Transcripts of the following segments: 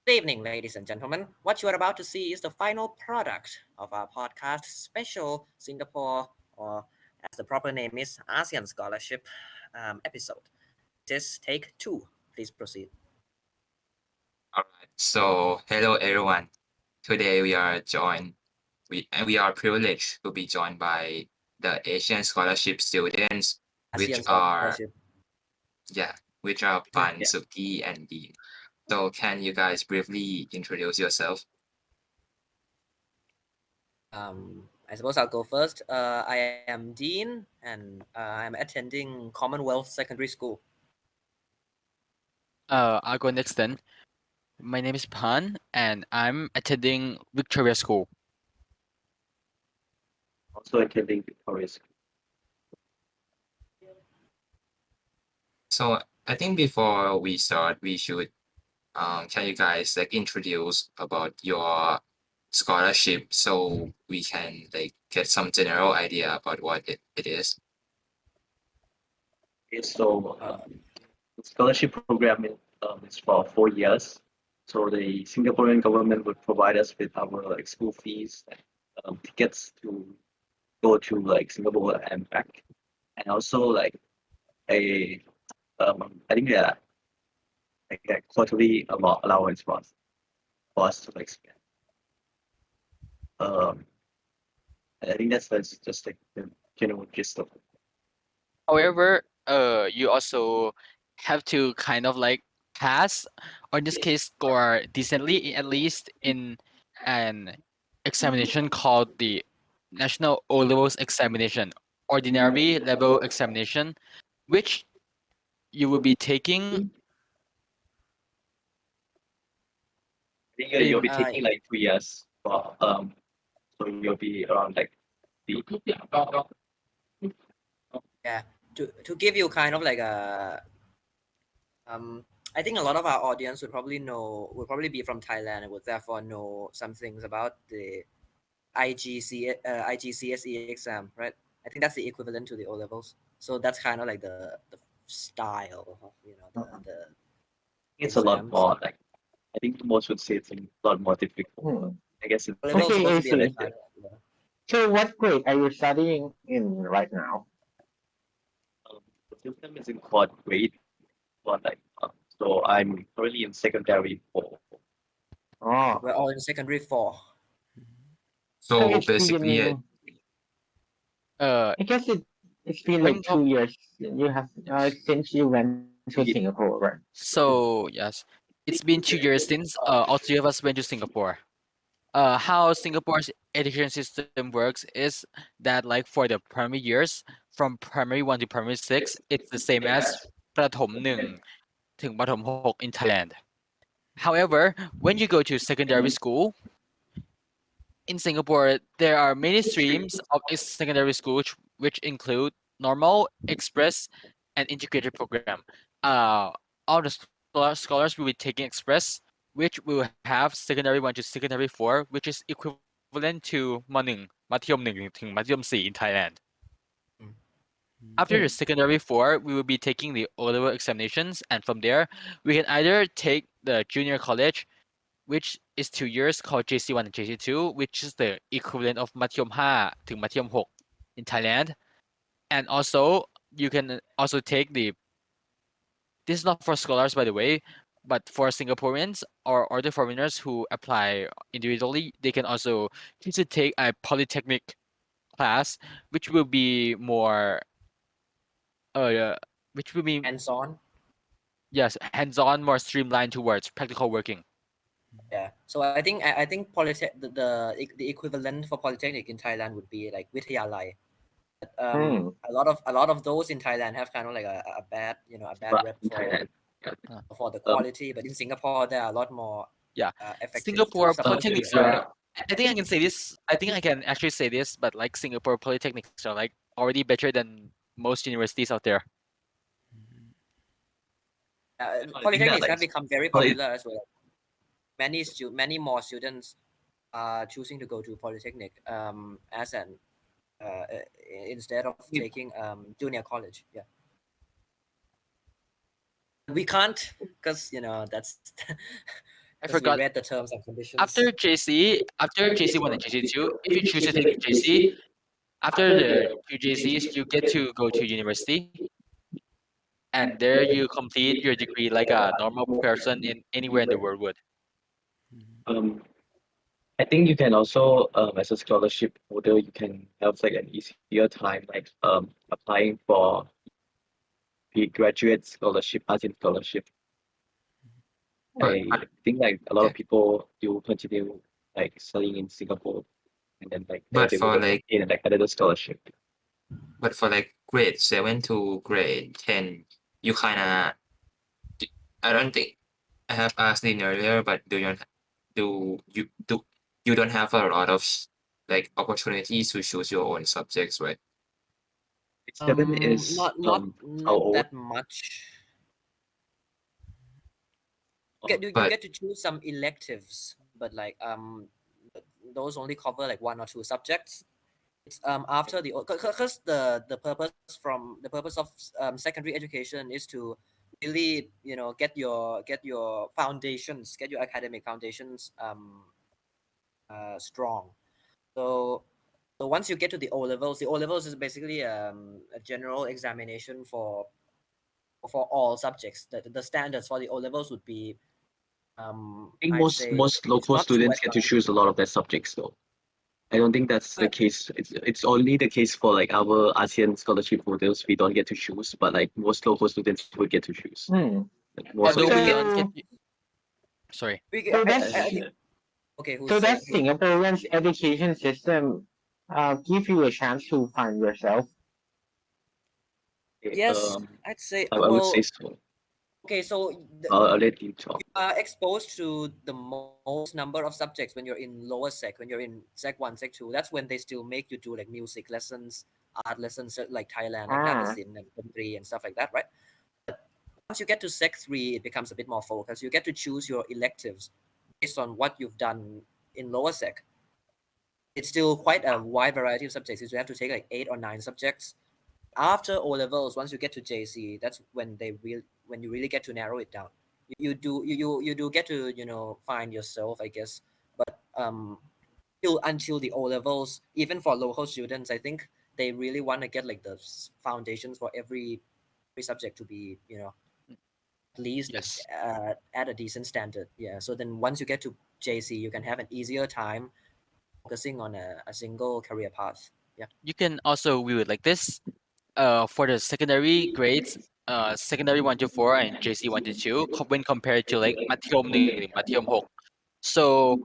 Good evening, ladies and gentlemen. What you are about to see is the final product of our podcast special Singapore, or as the proper name is, ASEAN Scholarship episode. This is take two. Please proceed. All right. So, hello everyone. Today we are privileged to be joined by the Asian scholarship students, which ASEAN are Scholarship. yeah, which are Pann, Yeah. Suki, and Bean. So, can you guys briefly introduce yourself? I suppose I'll go first. I am Dean, and I'm attending Commonwealth Secondary School. I'll go next then. My name is Pan, and I'm attending Victoria School. Also attending Victoria School. So, I think before we start, we should can you guys introduce about your scholarship so we can get some general idea about what it is? Okay, so the scholarship program is for 4 years. So the Singaporean government would provide us with our school fees, tickets to go to Singapore and back, and also a I think like a quarterly allowance for us to spend. Um, I think that's just the general gist of it. However, you also have to kind of pass, or in this case, score decently, at least in an examination called the National O Levels Examination, Ordinary Level Examination, which you will be taking I think you'll in. be taking 2 years for so you'll be around the Yeah. To give you kind of like a I think a lot of our audience would probably be from Thailand and would therefore know some things about the IGCSE exam, right? I think that's the equivalent to the O levels. So that's kind of like the style of the it's a lot exams. more I think most would say it's a lot more difficult. I guess it's O levels is Okay, supposed I to be a bit see. harder. Yeah. So what grade are you studying in right now? the system is in quad grade, but so I'm currently in secondary 4. Oh, We're all in secondary four. so So it's basically, been, uh I guess it's been like going up 2 years you have since you went to Singapore, right? So yes, it's been 2 years since all three of us went to Singapore. How Singapore's education system works is that for the primary years, from primary 1 to primary 6, it's the same as ประถมหนึ่งถึงประถมหก in Thailand. However, when you go to secondary school in Singapore, there are many streams of secondary school which include normal, express, and integrated program. All the scholars will be taking express, which will have secondary 1 to secondary 4, which is equivalent to ม .1 มัธยม 1 ถึงมัธยม 4 in Thailand. Mm. After the secondary 4, we will be taking the O-level examinations, and from there, we can either take the junior college, which is 2 years, called JC1 and JC2, which is the equivalent of มัธยม 5 ถึงมัธยม 6 in Thailand. And also, you can also take this is not for scholars, by the way, but for Singaporeans or other foreigners who apply individually, they can also choose to take a polytechnic class, which will be more, which will be Hands on. yes, hands-on, more streamlined towards practical working. Yeah. So I think polytech the equivalent for polytechnic in Thailand would be like วิทยาลัย. But, Hmm. a lot of those in Thailand have kind of like a bad But rep in Thailand. for the quality. But in Singapore, there are a lot more Yeah, effective Singapore tools. polytechnics are. I think I can say this. I think I can actually say this, but Singapore polytechnics are already better than most universities out there. I think that Polytechnics have become very poly- popular as well. Many more students are choosing to go to polytechnic as an uh, uh, instead of taking junior college. Yeah. We can't, because that's I because we forgot. read the terms and conditions. After JC1 and JC2, if you choose to take JC, after the two JCs, you get to go to university, and there you complete your degree like a normal person in anywhere in the world would. Um, I think you can also, as a scholarship holder, you can have like an easier time, like applying for the graduate scholarship, ASEAN scholarship. But I think like a lot yeah, of people do continue like studying in Singapore, and then like there but they will for get like like another scholarship. grade 7 to grade 10, you kinda I don't think I have asked in earlier, but do you don't have a lot of like opportunities to choose your own subjects, right? Seven is how Not old? that much. Oh, You But get to choose some electives, but like those only cover like one or two subjects. It's after the because the purpose of secondary education is to really get your foundations, get your academic foundations strong. So once you get to the O levels is basically a general examination for all subjects. The standards for the O levels would be I think I'd most say most it's local not too students get to advanced. choose a lot of their subjects though. I don't think that's the But case. It's only the case for like our ASEAN scholarship holders. We don't get to choose, but like most local students would get to choose. Hmm. Like most but Although we we get don't So get. Sorry. we get, so that's I think okay. Who so say that who? Singaporean's education system give you a chance to find yourself. Yes, I'd say I would say so. okay. So I'll let you talk. are exposed to the most number of subjects when you're in lower sec, when you're in sec 1, sec 2. That's when they still make you do like music lessons, art lessons, like Thailand, like Ah, Natasin and Dantri and stuff like that, right? Once you get to sec 3, it becomes a bit more focused. You get to choose your electives based on what you've done in lower sec. It's still quite a wide variety of subjects. You have to take like 8 or 9 subjects. After O levels, once you get to JC, that's when you really get to narrow it down. You do get to find yourself, I guess. But until the O levels, even for local students, I think they really want to get like the foundations for every subject to be at least Yes. at a decent standard. Yeah. So then once you get to JC, you can have an easier time focusing on a single career path. Yeah. You can also view it like this. For the secondary grades, secondary 1 to 4 and JC 1 to 2, when compared to like Mathiom 1, Mathiom 6. So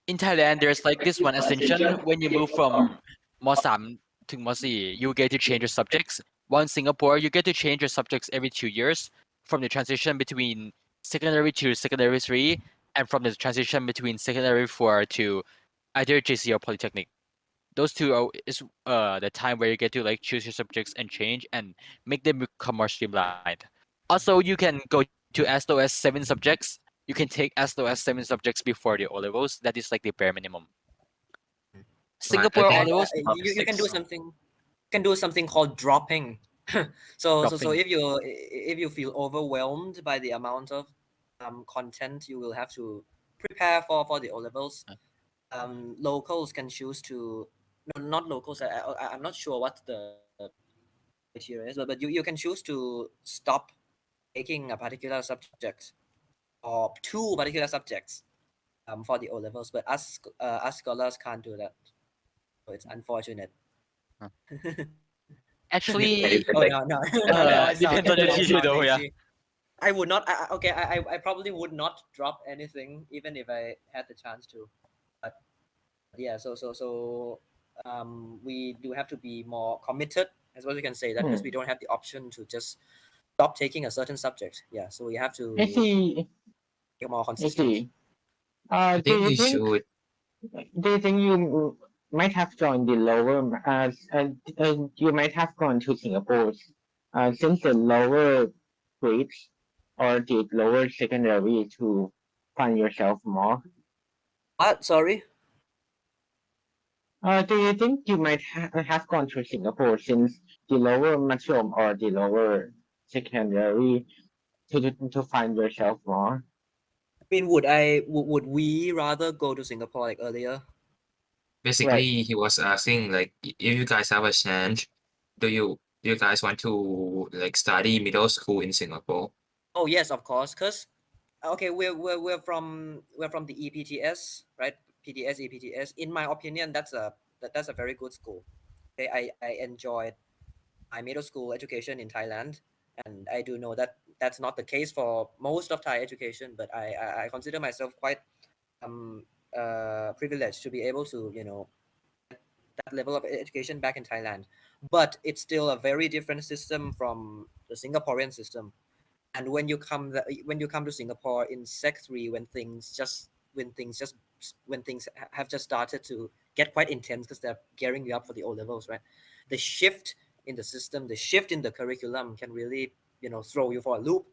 in Thailand, there's like this one ascension when you move from Mosam to Mosi, you get to change your subjects. While in Singapore, you get to change your subjects every 2 years from the transition between secondary to secondary 3 and from the transition between secondary 4 to either JC or Polytechnic. Those two is the time where you get to like choose your subjects and change and make them become more streamlined. Also, you can go to SOS 7 subjects. You can take SOS 7 subjects before the O levels. That is like the bare minimum. but I Singapore O think levels You can do Six. something. You can do something called dropping. So dropping. if you feel overwhelmed by the amount of content you will have to prepare for the O levels, locals can choose to no, not locals. I'm not sure what the criteria is, but you can choose to stop taking a particular subject or two particular subjects for the O levels. But us scholars can't do that. So it's unfortunate. Huh. Yeah, you Actually, can Oh like no no no! It's not. depends on your It's teacher not though. Yeah. lazy. I would not. Okay, I probably would not drop anything even if I had the chance to. But yeah, we do have to be more committed, as well as we can say that because hmm. we don't have the option to just stop taking a certain subject. Yeah, so we have I to see. be more I consistent. see. I Do think you we think should. you might have joined the lower you might have gone to Singapore since the lower grades or the lower secondary to find yourself more? What? Sorry. Do you think you might have gone to Singapore since the lower maximum or the lower secondary to find yourself more? mean, would we rather go to Singapore like earlier? Basically, he was asking like if you guys have a chance, do you guys want to like study middle school in Singapore? Oh yes, of course. Cause okay, we're from the EPTS, right? PTS, EPTS. In my opinion, that's a very good school. Okay, I enjoyed my middle school education in Thailand, and I do know that that's not the case for most of Thai education. But I consider myself quite um privileged to be able to that level of education back in Thailand. But it's still a very different system from the Singaporean system. And when you come to Singapore in Sec 3, when things have just started to get quite intense because they're gearing you up for the O levels, right? The shift in the system, the shift in the curriculum can really throw you for a loop.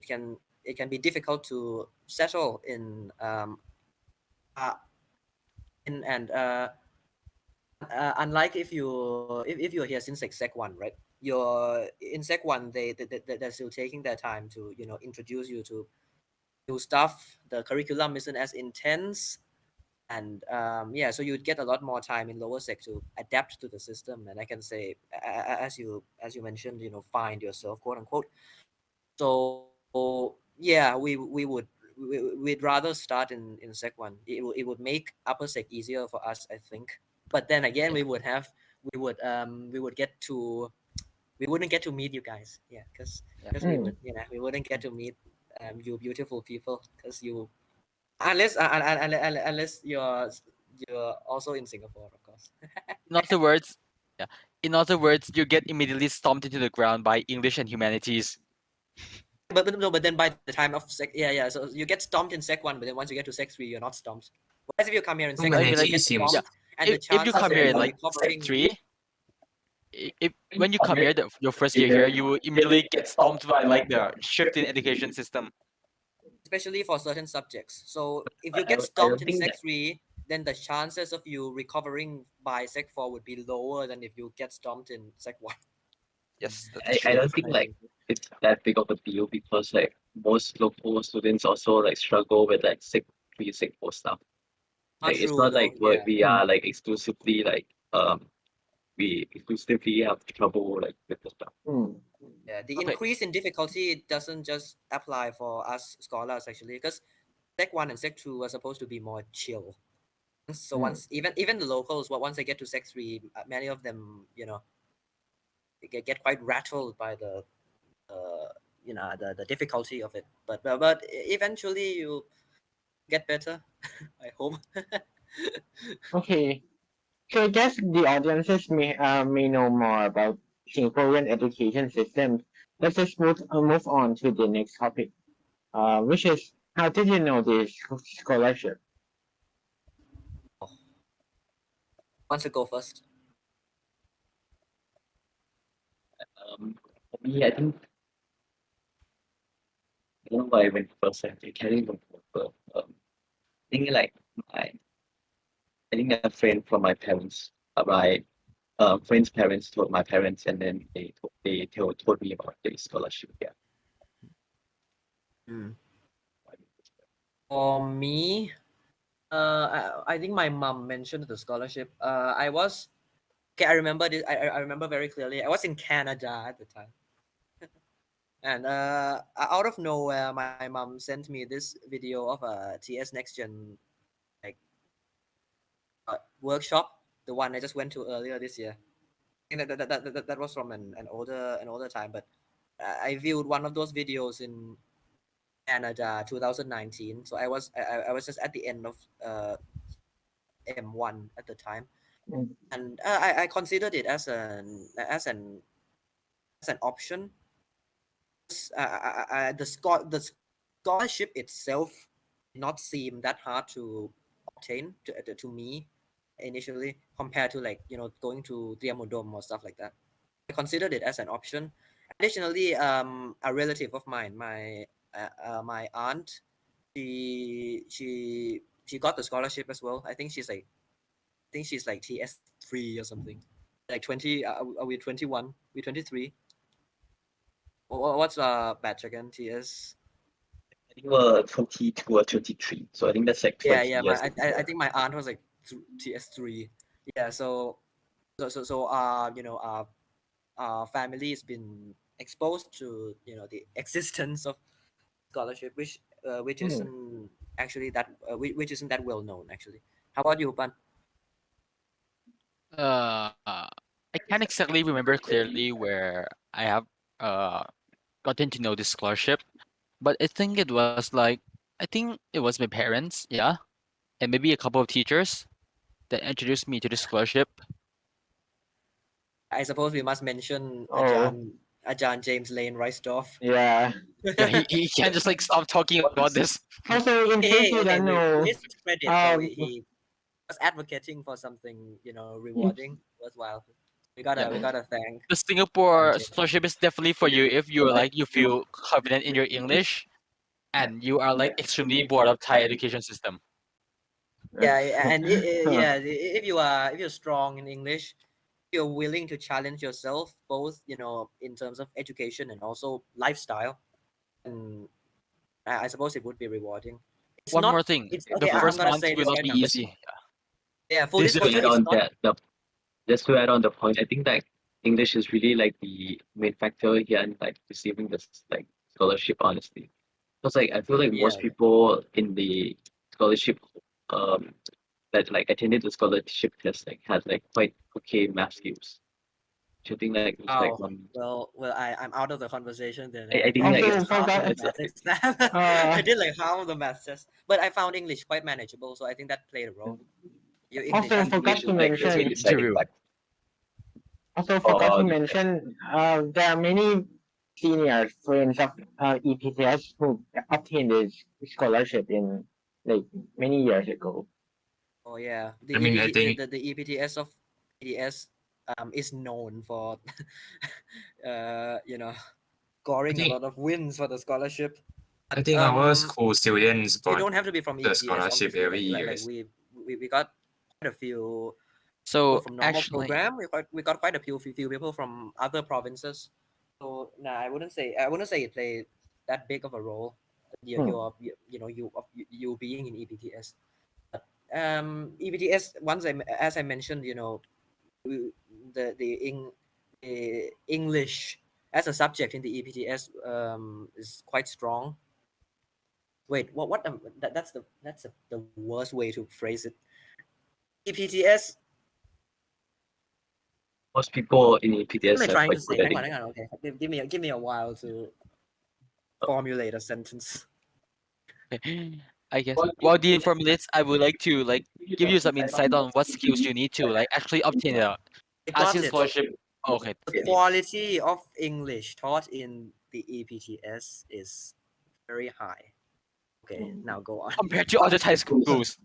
It can be difficult to settle uh, in and unlike if you're here since like Sec 1, right? You're in Sec 1, they're still taking their time to introduce you to new stuff. The curriculum isn't as intense, and yeah, so you'd get a lot more time in lower sec to adapt to the system. And I can say, as you mentioned, find yourself, quote unquote. So yeah, we'd rather start in Sec 1. It would make upper sec easier for us, I think. But then again, Yeah. we would get to we wouldn't get to meet you guys, yeah, because Yeah. we wouldn't get to meet you beautiful people, because you unless you're also in Singapore, of course. In other words, yeah. In other words, you get immediately stomped into the ground by English and humanities. But no, but then by the time of yeah, so you get stomped in Sec 1, but then once you get to Sec 3, you're not stomped. Whereas if you come here in Sec 3, you Like get Humanity seems yeah, stomped, and the if you chances come of here in you like Sec recovering, 3, if when you come here your first year here, you will immediately get stomped by like the shift in education system. especially for certain subjects. So if you I get don't, I stomped don't in think that Sec 3, then the chances of you recovering by Sec 4 would be lower than if you get stomped in Sec 1. Yes, that's I true. don't think I like think. it's that big of a deal because like most local students also like struggle with like Sec 3, Sec 4 stuff. Not Like it's true not though. like Yeah. we are like exclusively like we exclusively have trouble like with the stuff. Yeah, the Okay. increase in difficulty doesn't just apply for us scholars actually, because Sec 1 and Sec 2 are supposed to be more chill. So once even the locals, well, once they get to Sec 3, many of them, they get quite rattled by the difficulty of it. But eventually you get better. I hope. Okay, so I guess the audiences may know more about Singaporean education systems. Let's just move on to the next topic, which is how did you know this scholarship? Wants to go first? For me, I don't know why I went first. I can't even remember. I think like my I think a friend from my parents, my friend's parents told my parents, and then they told me about the scholarship. Yeah. Hmm. For me, I think my mom mentioned the scholarship. I was okay. I remember this. I remember very clearly. I was in Canada at the time, and out of nowhere, my mom sent me this video of a TS Next Gen like workshop, the one I just went to earlier this year. I think that was from an older time, but I viewed one of those videos in Canada 2019. So I was just at the end of M1 at the time, Mm, and I considered it as an option. The scholarship itself did not seem that hard to obtain to me initially, compared to like going to Triamudom or stuff like that. I considered it as an option. Additionally, a relative of mine, my aunt, she got the scholarship as well. I think she's like TS3 or something. Like 20. Are we 21? We 23. What's batch again? TS. think we're 22 or 23. So I think that's like 20 Yeah. years I ago. think my aunt was like TS3. Yeah. So our family has been exposed to the existence of scholarship, which Hmm. isn't actually that which isn't that well known actually. How about you, Pan? I can't exactly remember clearly where I have uh gotten to know this scholarship, but I think it was like I think it was my parents, yeah, and maybe a couple of teachers that introduced me to the scholarship. I suppose we must mention Oh, Ajahn James Lane Rice-Dorf. yeah. Yeah, he can't just like stop talking about this. Also, in case you Okay, don't to know, his credit though, um, he was advocating for something mm, rewarding, worthwhile. Yeah, We gotta thank the Ajahn Singapore James. scholarship is definitely for you if you're like you feel confident in your English and you are like extremely bored of Thai education system. And huh, yeah, if you're strong in English, you're willing to challenge yourself both in terms of education and also lifestyle, and I suppose it would be rewarding. It's One more not. thing, It's the okay. I'm first gonna month say will this not right be now. easy. Yeah, full Just to disclosure, add it's on not. that, just to add on the point, I think like English is really like the main factor here in like receiving this like scholarship, honestly. Because like I feel like most Yeah. people in the scholarship um that like attended the scholarship test like had like quite okay math skills. Which I think like was like Oh, one I'm out of the conversation then. I I think think I like did also, it's half of forgot. the it's math exam. I Uh, did like half of the math test, but I found English quite manageable, so I think that played a role. Your English also, has to be forgot English is to good. like the mention. deciding Interview. factor Also, forgot for to the test. mention. There are many senior friends of EPTS who obtained this scholarship in like many years ago. Oh yeah, I mean, I think the EPTS of EDS is known for I scoring a think lot of wins for the scholarship. I But think our school students you got don't have to be from the EPTS, scholarship obviously. every Like years. we got quite a few people So from normal actually, program. We got quite a few people from other provinces. So nah, I wouldn't say it played that big of a role. Hmm. You being in EPTS. But EPTS once as I mentioned, we- the English as a subject in the EPTS is quite strong. Wait, that's the worst way to phrase it. EPTS. Most people in What am EPTS I are trying to quite say? good at Hang English. on. Okay, give me a while to formulate a sentence. I guess while the formulates, I would like to like give you some insight on what skills you need to like actually obtain a I got ASEAN it. scholarship. Okay, The quality of English taught in the EPTS is very high. Okay, now go on. compared to other Thai schools,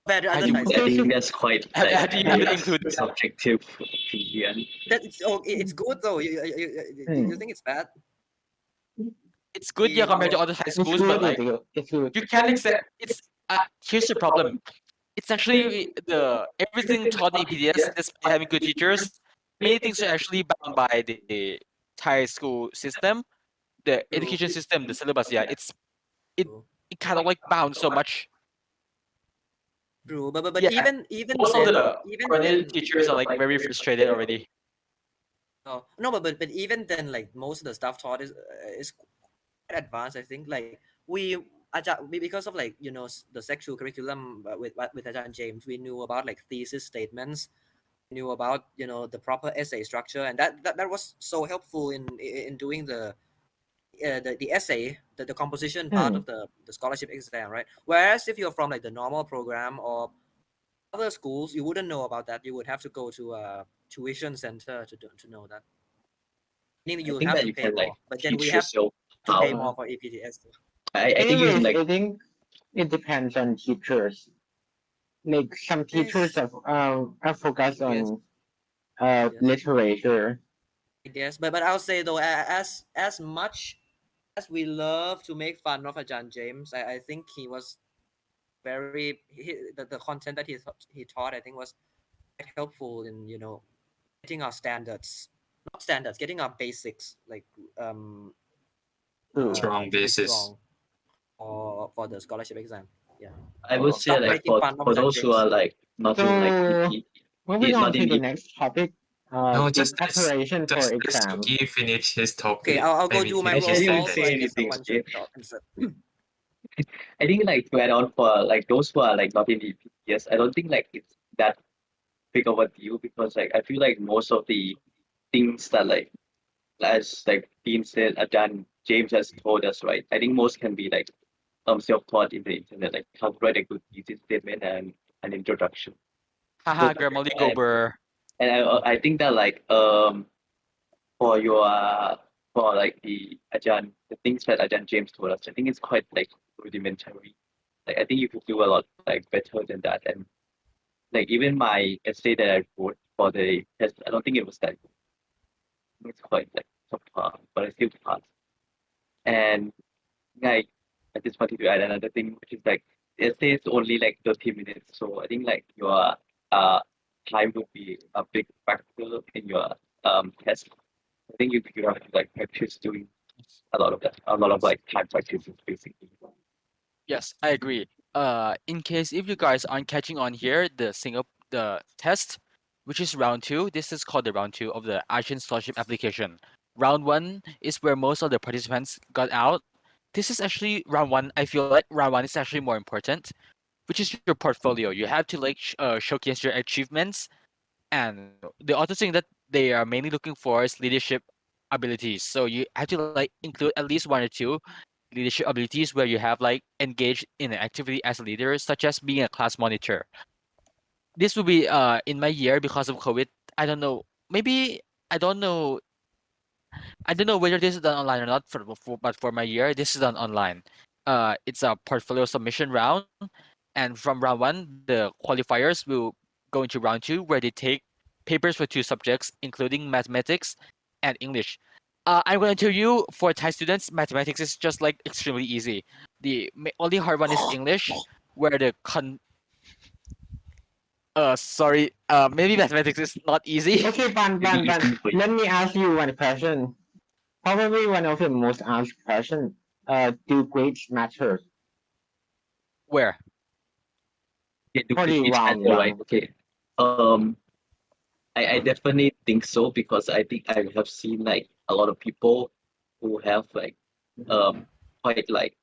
Compared to how other do Thai I schools. think that's quite how like do you have it a included? subjective opinion. It's good though. You Hmm. think it's bad? It's good, yeah, compared to other Thai It's schools, but good. like It's good. you can't accept. It's here's the problem. It's actually the everything taught in EPDS, despite having good teachers, many things are actually bound by the Thai school system, the True. education system, the syllabus. Yeah, it True. it kind of like bound so much. True. But Yeah, most of the even foreign then, teachers are like very frustrated already. oh, no, but even then, like most of the stuff taught is quite advanced. I think like because of like the sexual curriculum with Ajahn James, we knew about like thesis statements, knew about the proper essay structure, and that was so helpful in doing the essay, the composition part Hmm. of the scholarship exam, right? Whereas if you're from like the normal program or other schools, you wouldn't know about that. You would have to go to a tuition center to know that. Meaning I you would think have that to you pay can like more. But then we teach have yourself to pay how. more for APTS. I think you can Anyways, like I think it depends on teachers. Like some teachers Yes, are focused yes, on yes. literature. I guess, but I'll say though, as much as we love to make fun of Ajahn James, I think he was the content that he taught, I think was quite helpful in getting our standards, not standards, getting our basics like True. Strong to be basis. strong. for the scholarship exam. Yeah. I would say Stop like making fun of for Jan those who James. are like not in like So EP, moving on not to in the EP. next topic, No, the just preparation for let exam. Suki finish his topic. Okay, I'll go Maybe do my finish I roll his can't even call, so say I sentence. guess anything. someone Okay? should talk instead. I think like to add on for like those who are like not in EP, yes, I don't think like it's that big of a deal because like I feel like most of the things that like as like Dean said, Ajahn James has told us, right? I think most can be like self-taught in the internet, like how to write a good thesis statement and an introduction. Haha, So Grammarly and, Gober. and I think that like for your for like the things that Ajahn James told us, I think it's quite like rudimentary. Like I think you could do a lot like better than that. And like even my essay that I wrote for the test, I don't think it was that good. It's quite like subpar, but I still passed. And like I just wanted to add another thing, which is like the essay is only like 30 minutes. So I think like your uh time would be a big factor in your test. I think you have to like practice doing a lot of that, a lot of like time practices basically. Yes, I agree. In case if you guys aren't catching on here, the test, which is round two, this is called the round two of the ASEAN Scholarship application. Round one is where most of the participants got out. This is actually round one. I feel like round one is actually more important, which is your portfolio. You have to like showcase your achievements, and the other thing that they are mainly looking for is leadership abilities. So you have to like include at least one or two leadership abilities where you have like engaged in an activity as a leader, such as being a class monitor. This will be in my year because of COVID. I don't know. Maybe I don't know. I don't know whether this is done online or not. But for my year, this is done online. It's a portfolio submission round, and from round one, the qualifiers will go into round two, where they take papers for two subjects, including mathematics and English. I'm going to tell you, for Thai students, mathematics is just like extremely easy. The only hard one is English, where the sorry, maybe mathematics is not easy. Okay, Pan. Let me ask you one question. Probably one of the most asked questions. Do grades matter Where? Okay, do for the each round answer right? one? Okay. I definitely think so because I think I have seen like a lot of people who have like um quite like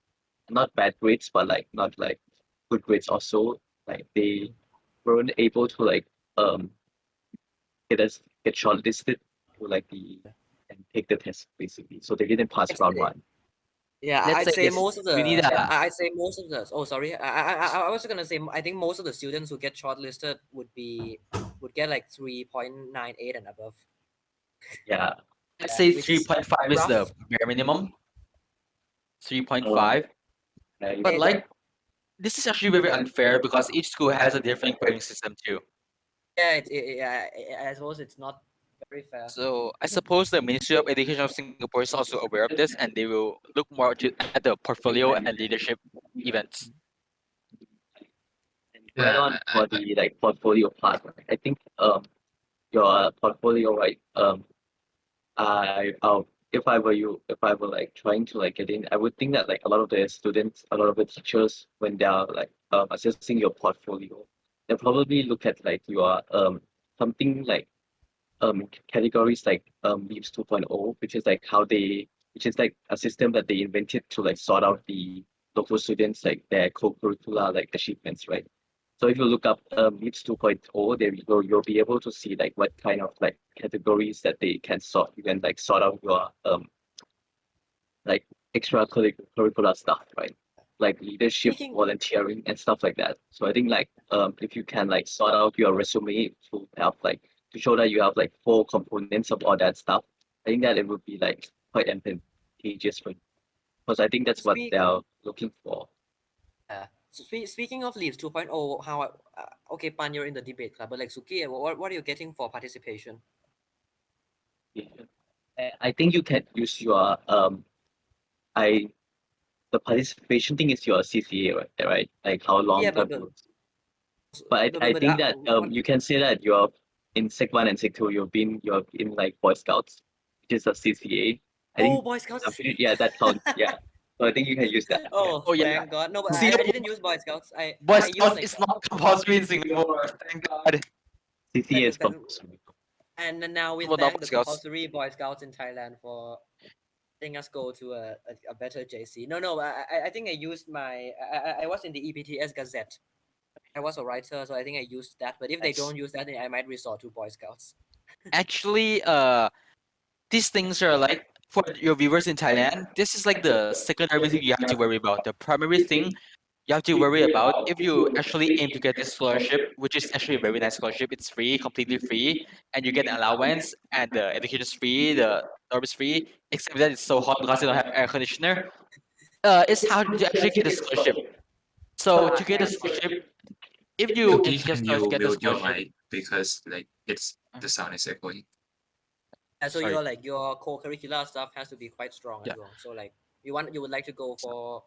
not bad grades but like not like good grades also like they weren't able to like um get shortlisted to like the and take the test basically. So they didn't pass I'd round say, one. yeah, Let's I'd say say this. most of We need the. a I'd say most of the. Oh, sorry. I was gonna say I think most of the students who get shortlisted would get like 3.98 and above. Yeah. let's say Which is 3.5 is the rough. bare minimum. Um, 3.5. I, But Eh, like this is actually very unfair because each school has a different grading system too. yeah, I suppose it's not very fair. So I suppose the Ministry of Education of Singapore is also aware of this, and they will look more at the portfolio and leadership events. and to add Yeah, on for the like portfolio part, right, I think your portfolio right if I were you, if I were like trying to like get in, I would think that like a lot of the students, a lot of the teachers, when they are like assessing your portfolio, they'll probably look at like your something like categories like Leaves 2.0, which is like which is like a system that they invented to like sort out the local students like their co-curricular like achievements, right? So if you look up Leaps 2.0, there you'll be able to see like what kind of like categories that they can sort. You can like sort out your like extracurricular stuff, right? Like leadership, Speaking, volunteering, and stuff like that. So I think like if you can like sort out your resume to have like to show that you have like four components of all that stuff, I think that it would be like quite advantageous for you because I think that's what speak, they're looking for. so speaking of Leaves 2.0, how okay, Pan, you're in the debate club, but like Suki, what are you getting for participation? Yeah. I think you can use your I the participation thing is your CCA, right? Right? Like how long Yeah, have you? But I think that what, you can say that you're in Sec 1 and Sec 2, you're in like Boy Scouts, which is a CCA. I oh, think Boy Scouts. yeah, that counts. Yeah. So I think you can use that. Oh, Oh, yeah. thank God. No, but I Singapore didn't use Boy Scouts. Boy I used Scouts like is not compulsory in Singapore. Thank God. CCA is that- compulsory. and then now with Well, not Bank, Boy the Scouts. compulsory Boy Scouts in Thailand for letting us go to a better JC. No, I think I used I was in the EPTS Gazette. I was a writer, so I think I used that. But if they Nice. don't use that, then I might resort to Boy Scouts. Actually, these things are like for your viewers in Thailand. This is like the secondary thing you have to worry about. The primary thing you have to worry about if you actually aim to get this scholarship, which is actually a very nice scholarship. It's free, completely free, and you get allowance, and the education is free, the dorm is free, except that it's so hot because they don't have air conditioner. It's how to actually get a scholarship. So to get a scholarship, if you Suki, insist can on you get the mute your scholarship, mic because like the sound is echoing. And so Sorry. your co-curricular stuff has to be quite strong as Yeah. well. So like you would like to go for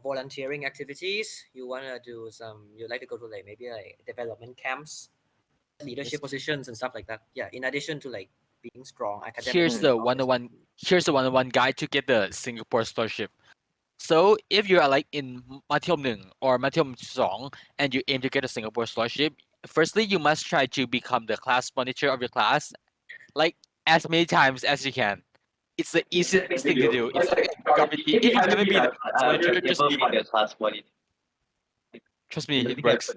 volunteering activities. You wanna do you like to go to like maybe like development camps, leadership positions and stuff like that. Yeah. In addition to like being strong academically. here's the obviously. 101 here's the 101 guide to get the Singapore scholarship. So if you are like in Mathiom 1 or Mathiom 2 and you aim to get a Singapore scholarship, firstly you must try to become the class monitor of your class like as many times as you can. It's the easiest thing to do. It's like gravity. If you haven't been a class monitor, trust me, it works.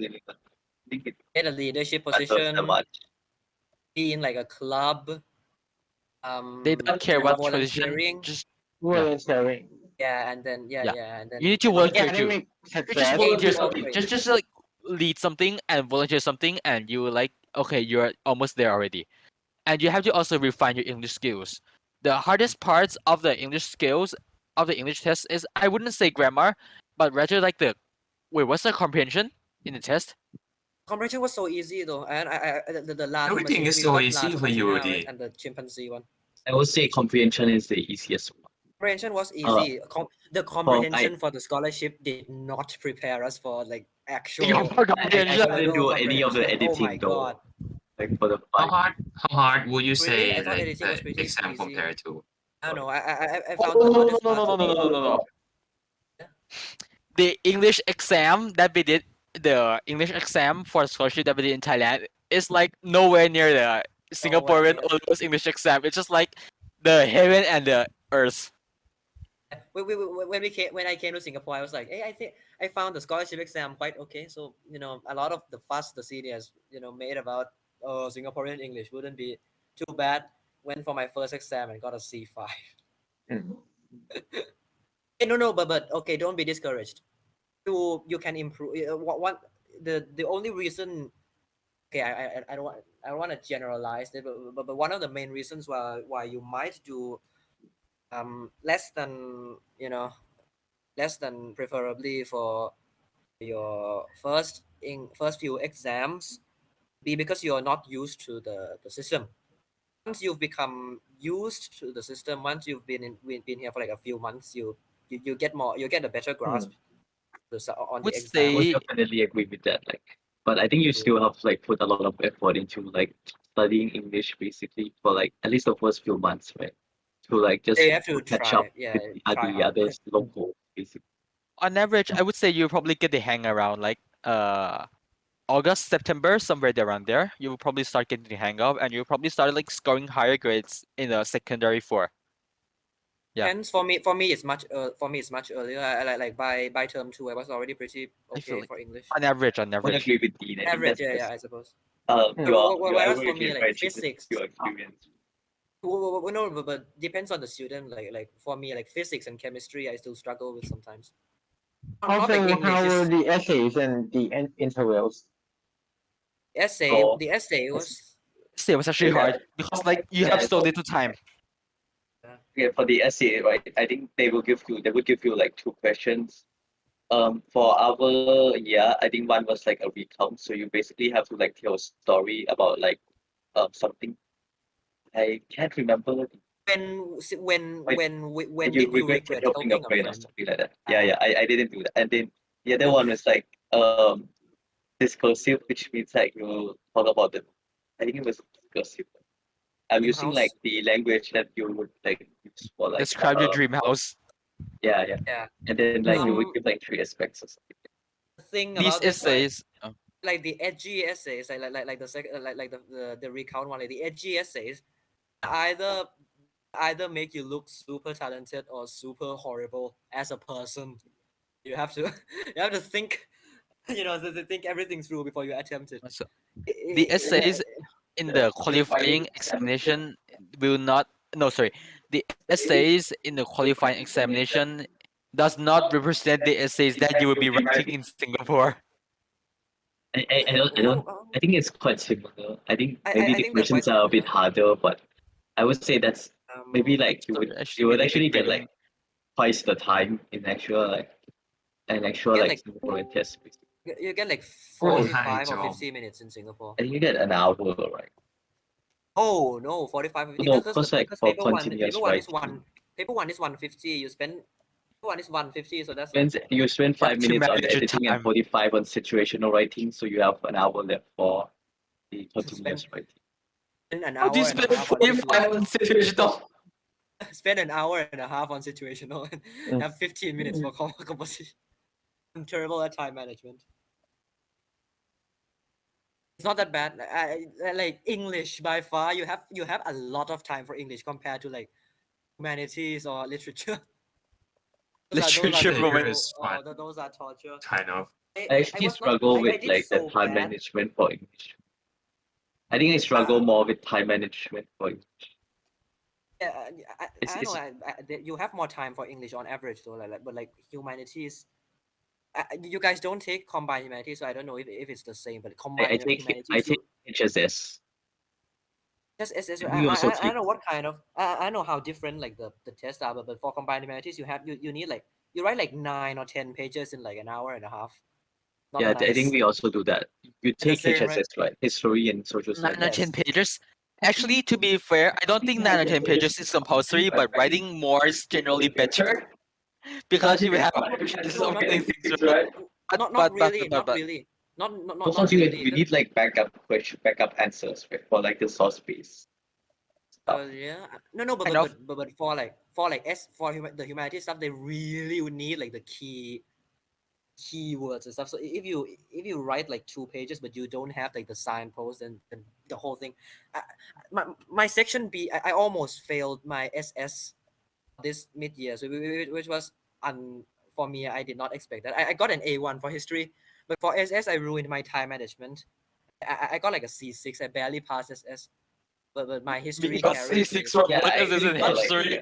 Get a leadership Matters that position, much. be in like a club. They don't care what position, volunteering. just Volunteering. Yeah, and then Yeah. and then you need to volunteer too. Academic You just success. volunteer Gain something. grades. Just like lead something and volunteer something, and you like okay, you're almost there already. And you have to also refine your English skills. The hardest parts of the English skills of the English test is I wouldn't say grammar, but rather like what's the comprehension in the test? Comprehension was so easy though, and the last Everything is so easy for you, Di. and the chimpanzee one. I would say comprehension is the easiest one. Comprehension was easy. The comprehension for the scholarship did not prepare us for like actual. Yeah, for comprehension. I didn't do any of the comprehension. Oh my editing though. god! Like for the How fun. hard would you Really? I say thought like editing was the pretty exam easy. compared to? I don't know. I Oh, found the hardest part. no. The English exam that we did, the English exam for scholarship that we did in Thailand is like nowhere near the Singaporean near. Olympics English exam. It's just like the heaven and the earth. When I came to Singapore, I was like, hey, I think I found the scholarship exam quite okay. So a lot of the fuss the seniors made about Singaporean English wouldn't be too bad. Went for my first exam and got a C5. Mm. Hey, no, but okay, don't be discouraged. You can improve. What the only reason? Okay, I don't want to generalize it, but one of the main reasons why you might do less than preferably for your first few exams be because you're not used to the system. Once you've become used to the system, once you've been here for like a few months, you get a better grasp on the Would exam. I would say definitely agree with that. But I think you still have to put a lot of effort into studying English basically for at least the first few months, right? To just You have to catch try, up with try the hard. others local basically. on average, I would say you probably get the hang around like August, September, somewhere around there. You will probably start getting the hang of, and you'll probably start like scoring higher grades in the secondary 4. Yeah. Hence, for me, it's much earlier. I like by term 2, I was already pretty I feel okay like for English. on average. I would agree with Dean. I think Average, that's yeah, I suppose. your Whereas for average me, is like very physics, your experience. no, but depends on the student. Like for me, like physics and chemistry, I still struggle with sometimes. Not like Also, English. how were It's the essays and the intervals? essay. So- The essay was It was actually hard because like you have so little time. Okay, for the essay, right? I think they would give you like 2 questions. For our I think one was like a recount. So you basically have to tell a story about something. I can't remember when you did you regret regret helping a helping a friend or friend? something like that. Yeah, I didn't do that. And then the other one was discursive, which means you talk about I think it was discursive. I'm Dream using house. the language that you would use for Describe your dream house. Yeah. Yeah. And then like you would Um, give like 3 aspects or something. the thing These about this, right? essays. Like the edgy essays, like the second, like the recount one, like the edgy essays, either make you look super talented or super horrible as a person. You have to you have to think, to think everything through before you attempt it. So the I- essays in the qualifying examination will not. No, sorry. The essays in the qualifying examination does not represent the essays that you will be writing in Singapore. I don't. I think it's quite similar. I think maybe I the think they're quite questions are a bit similar. harder, but I would say that's maybe like So you actually, would maybe actually get different. like twice the time in actual like You get like Singaporean test. Basically. you get like Oh, 45 or job. 50 minutes in Singapore. I think you get an hour, right? Oh no, 45 50, No, because like because for paper one continuous writing, paper one is 150. You spend paper one is 150, so that's when like you spend You 5 minutes on manage your editing and time. 45 on situational writing, so you have an hour left for the spend continuous writing. an How do you hour and spend a half on 45 on situational. situational? Spend an hour and a half on situational and Mm. have 15 minutes for composition. I'm terrible at time management. It's not that bad. Like English by far, you have a lot of time for English compared to like humanities or literature. Those are Literature The year moment. is fun, those are torture. kind of. I I actually was not struggle I with did like the so time bad. management for English. I think I struggle more with time management for English. Yeah, It's I know. it's You have more time for English on average, though. But like humanities, you guys don't take combined humanities, so I don't know if it's the same. But I combined take I humanities, take you HSS. just as And we also I take know what kind of I know how different like the tests are, but for combined humanities, you need like you write like 9 or 10 pages in like an hour and a half. Not yeah. I think nice. we also do that. You It's the take same, right? HSS, right? History and social 9 or 10 Yes. studies. pages. Actually, to be fair, I don't think 9 or 10 pages is compulsory, but writing more is generally better because you have more chances No, of not getting things right. not really, But, not but really, not Because really. you need like backup answers right, for like the source base stuff. Yeah. No, kind of. but for like the humanities stuff, they really would need like the keywords and stuff. So if you write like 2 pages, but you don't have like the signpost and the whole thing, I, my section B, I almost failed my SS this mid year, so which was for me. I did not expect that. I got an A1 for history, but for SS, I ruined my time management. I got like a C6. I barely passed SS. But my history Got carried me. C6 from Yeah, what I is this actually in got like history?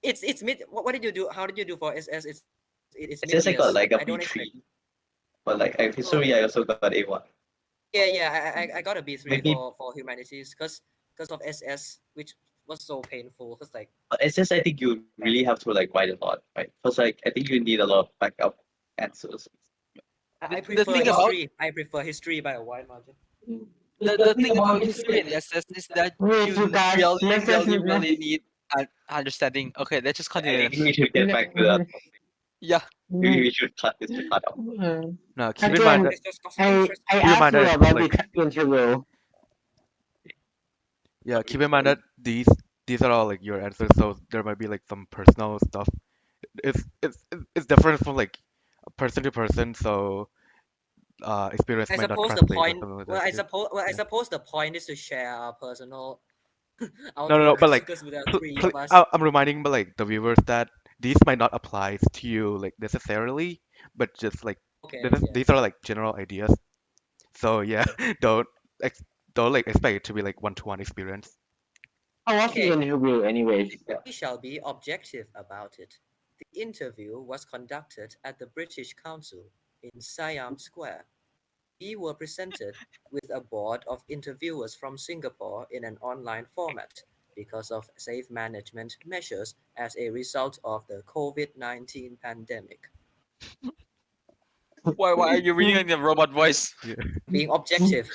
It's mid. What did you do? How did you do for SS? It's it mid says I got years. like a I don't expect. B3, but like Oh, history I also got A1. I got a B3 Maybe for humanities because of SS, which was so painful. Because like but it's just I think you really have to like write a lot, right? Because like I think you need a lot of backup answers. I The prefer thing about history. I prefer history by a wide margin. the thing about history and SS is that Wait, you you guys, let's just really need understanding. Okay, let's just I continue. think we should get back to that. Yeah. Maybe we should cut this to cut out. No, keep in mind Again, that It's just I interest. I keep in asked mind you that about like the interview. yeah, keep in mind that these are all like your answers, so there might be like some personal stuff. It's different from like person to person, so experience I might not suppose the translate or point. something like Well, that. Yeah. I Yeah. suppose the point is to share our personal No, outlook but like, because there are three of us. I'm reminding like the viewers that these might not apply to you like necessarily, but just like Okay, yeah. these are like general ideas. So yeah, don't ex don't like expect it to be like one-to-one experience. How was the Okay, interview, anyways? we shall be objective about it. The interview was conducted at the British Council in Siam Square. We were presented with a board of interviewers from Singapore in an online format because of safe management measures as a result of the COVID-19 pandemic. Why are you reading in the robot voice? Yeah. Being objective,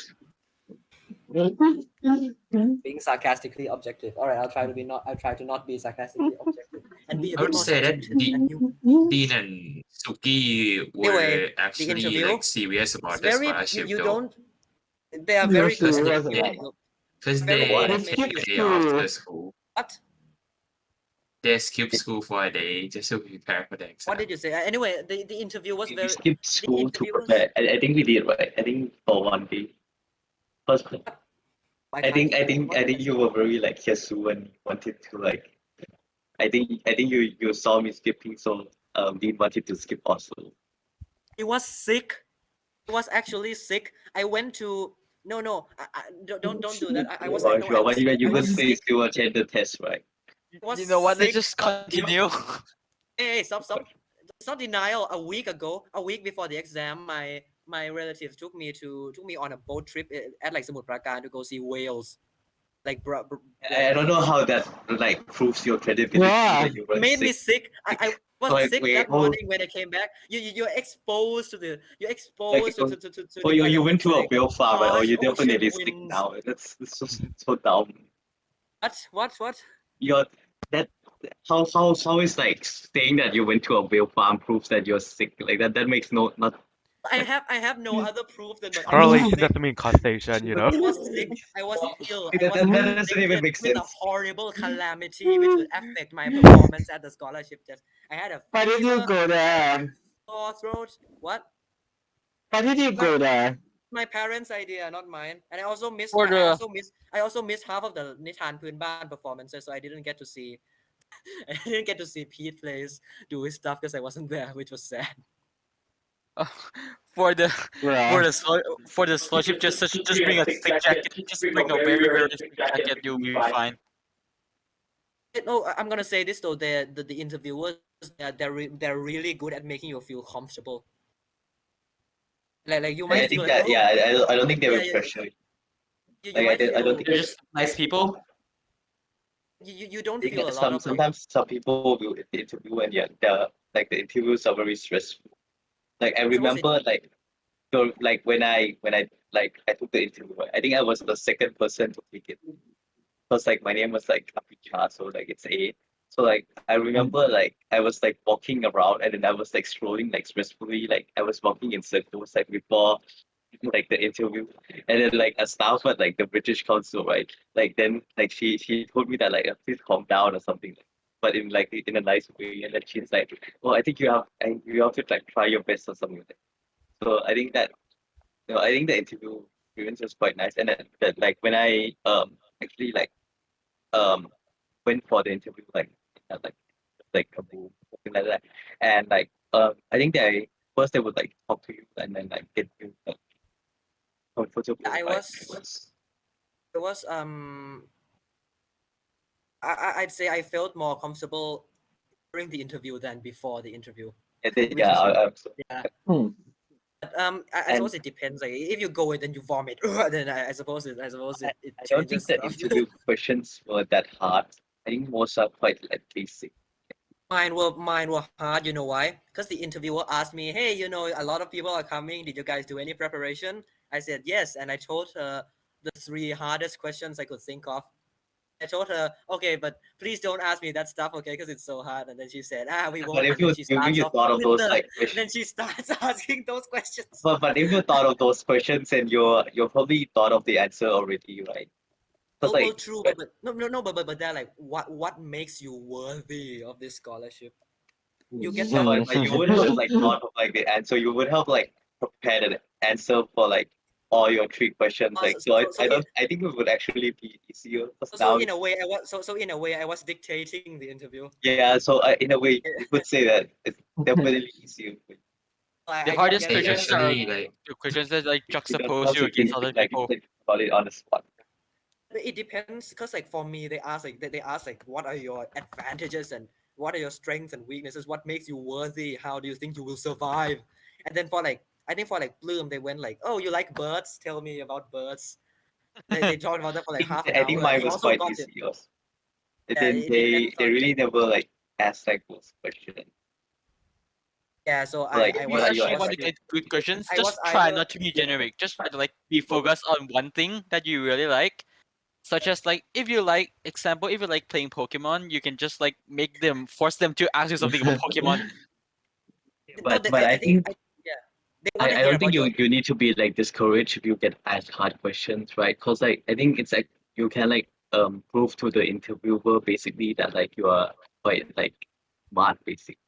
being sarcastically objective. All right, I'll try to not be sarcastically objective and be a I bit would more say that subjective and human. Dean and Suki Anyway, were the actually interview, like serious it's about the very scholarship you though, don't they are No very because serious clear. about they it. Look, because very they clear. What? Just It's make sure take you a just day follow. after true. school. What? They skip school for a day just to prepare for the exam. What did you say? Anyway, the interview was We very. skipped The school to interview was. prepare. I think we did, right? I think for one day. First, I think you were very like Yesu and wanted to like. I think you saw me skipping, so Dean wanted to skip also. He was sick. He was actually sick. I went to. No. Don't do that. I was. Oh, No, I sure. was. When you I would was say sick. still attend the test, right? I was You know what? Let's sick. just continue. Hey, stop. It's not denial. A week ago, a week before the exam, my relatives took me on a boat trip at like Samut Prakan to go see whales. Like I don't know how that like proves your credibility Yeah. that you were made me sick. sick. I was Like, sick wait, that hold- morning when I came back. You're exposed to the you're exposed Like, to Oh, the you went elements to a like whale farm, right? Oh, harsh you're ocean definitely sick winds. now. That's so dumb. What? You're that how is like saying that you went to a whale farm proves that you're sick? Like that makes no not I have no other proof than that. I was Correlation sick. doesn't mean causation, you know? I was sick. I was ill. Like, I was that doesn't afflicted even make with a sense. horrible calamity which would affect my performance at the scholarship test. I had a Why did you fever, go there? sore throat. What? Why did you go there? My parents' idea, not mine. And I also missed. For the I also missed half of the Nitan Poon Ban performances, so I didn't get to see. I didn't get to see Pete plays do his stuff because I wasn't there, which was sad. for the Yeah. for the scholarship, just bring a thick jacket. Just bring a very thick jacket. You'll be fine. No, I'm gonna say this though. The interviewers, they're really good at making you feel comfortable. Like you I might feel think like, that oh, yeah, I don't think they yeah, will yeah, pressure you. you Like might I don't feel think They're just nice people. you don't think feel a that lot of like sometimes some people will interview and yeah, the interviews are very stressful. Like I suppose it, remember like so like when I like I took the interview, right, I think I was the second person to take it. Because like my name was like Apicha, so like it's A. So like I remember like I was like walking around and then I was like scrolling like stressfully, like I was walking in circles like before like the interview. And then like a staff at like the British Council, right? Like then like she told me that like please calm down or something. But in like in a nice way. And then she's like, well, I think you have to like try your best or something like that. So I think that I think the interview experience was quite nice. And then that like when I actually um went for the interview uh, like like Kabul, something like that. And like I think they first they would like talk to you and then like get you like comfortable, I right? was I'd say I felt more comfortable during the interview than before the interview, And then which yeah, was so, yeah. Hmm. But, I and suppose it depends. Like if you go and then you vomit, then I suppose it I don't think changes the stuff. interview questions were that hard. I think most are quite like basic. Mine were hard. You know why? Because the interviewer asked me, "Hey, a lot of people are coming. Did you guys do any preparation?" I said yes, and I told her the three hardest questions I could think of. I told her, "Okay, but please don't ask me that stuff, okay? Because it's so hard." And then she said, we But won't. if And then you thought of those like then questions, she starts asking those questions. but if you thought of those questions and you probably thought of the answer already, right? Because Well, like true, but no, but they're like, what makes you worthy of this scholarship? You get yeah, that? but you would have like thought of like the answer. You would have like prepared an answer for like all your three questions. Like so, I think it would actually be easier. Because So now in a way, I was dictating the interview. yeah, so in a way you could say that it's definitely easier. The I didn't hardest get They it. questions are usually like the questions that like juxtapose Because you you can against other like people. think about it on the spot. It depends, because like for me, they ask like they ask like, what are your advantages and what are your strengths and weaknesses? What makes you worthy? How do you think you will survive? And then for like, I think for like Bloom, they went like, oh, you like birds? Tell me about birds. They talked about that for like half an I think hour, and mine he was also quite got it. easy also. And Yeah, then it depends they on. really never like ask like those questions. Yeah, so Like If what you are your actually want to advantages? get good questions, I was just try either not to be generic. Just try to like be focused on one thing that you really like. Such as like if you like playing Pokemon, you can just like force them to ask you something about Pokemon. no, But I I think think yeah, they want to I hear don't think about your. you need to be like discouraged if you get asked hard questions, right? Because like I think it's like you can like prove to the interviewer basically that like you are quite like smart, basically.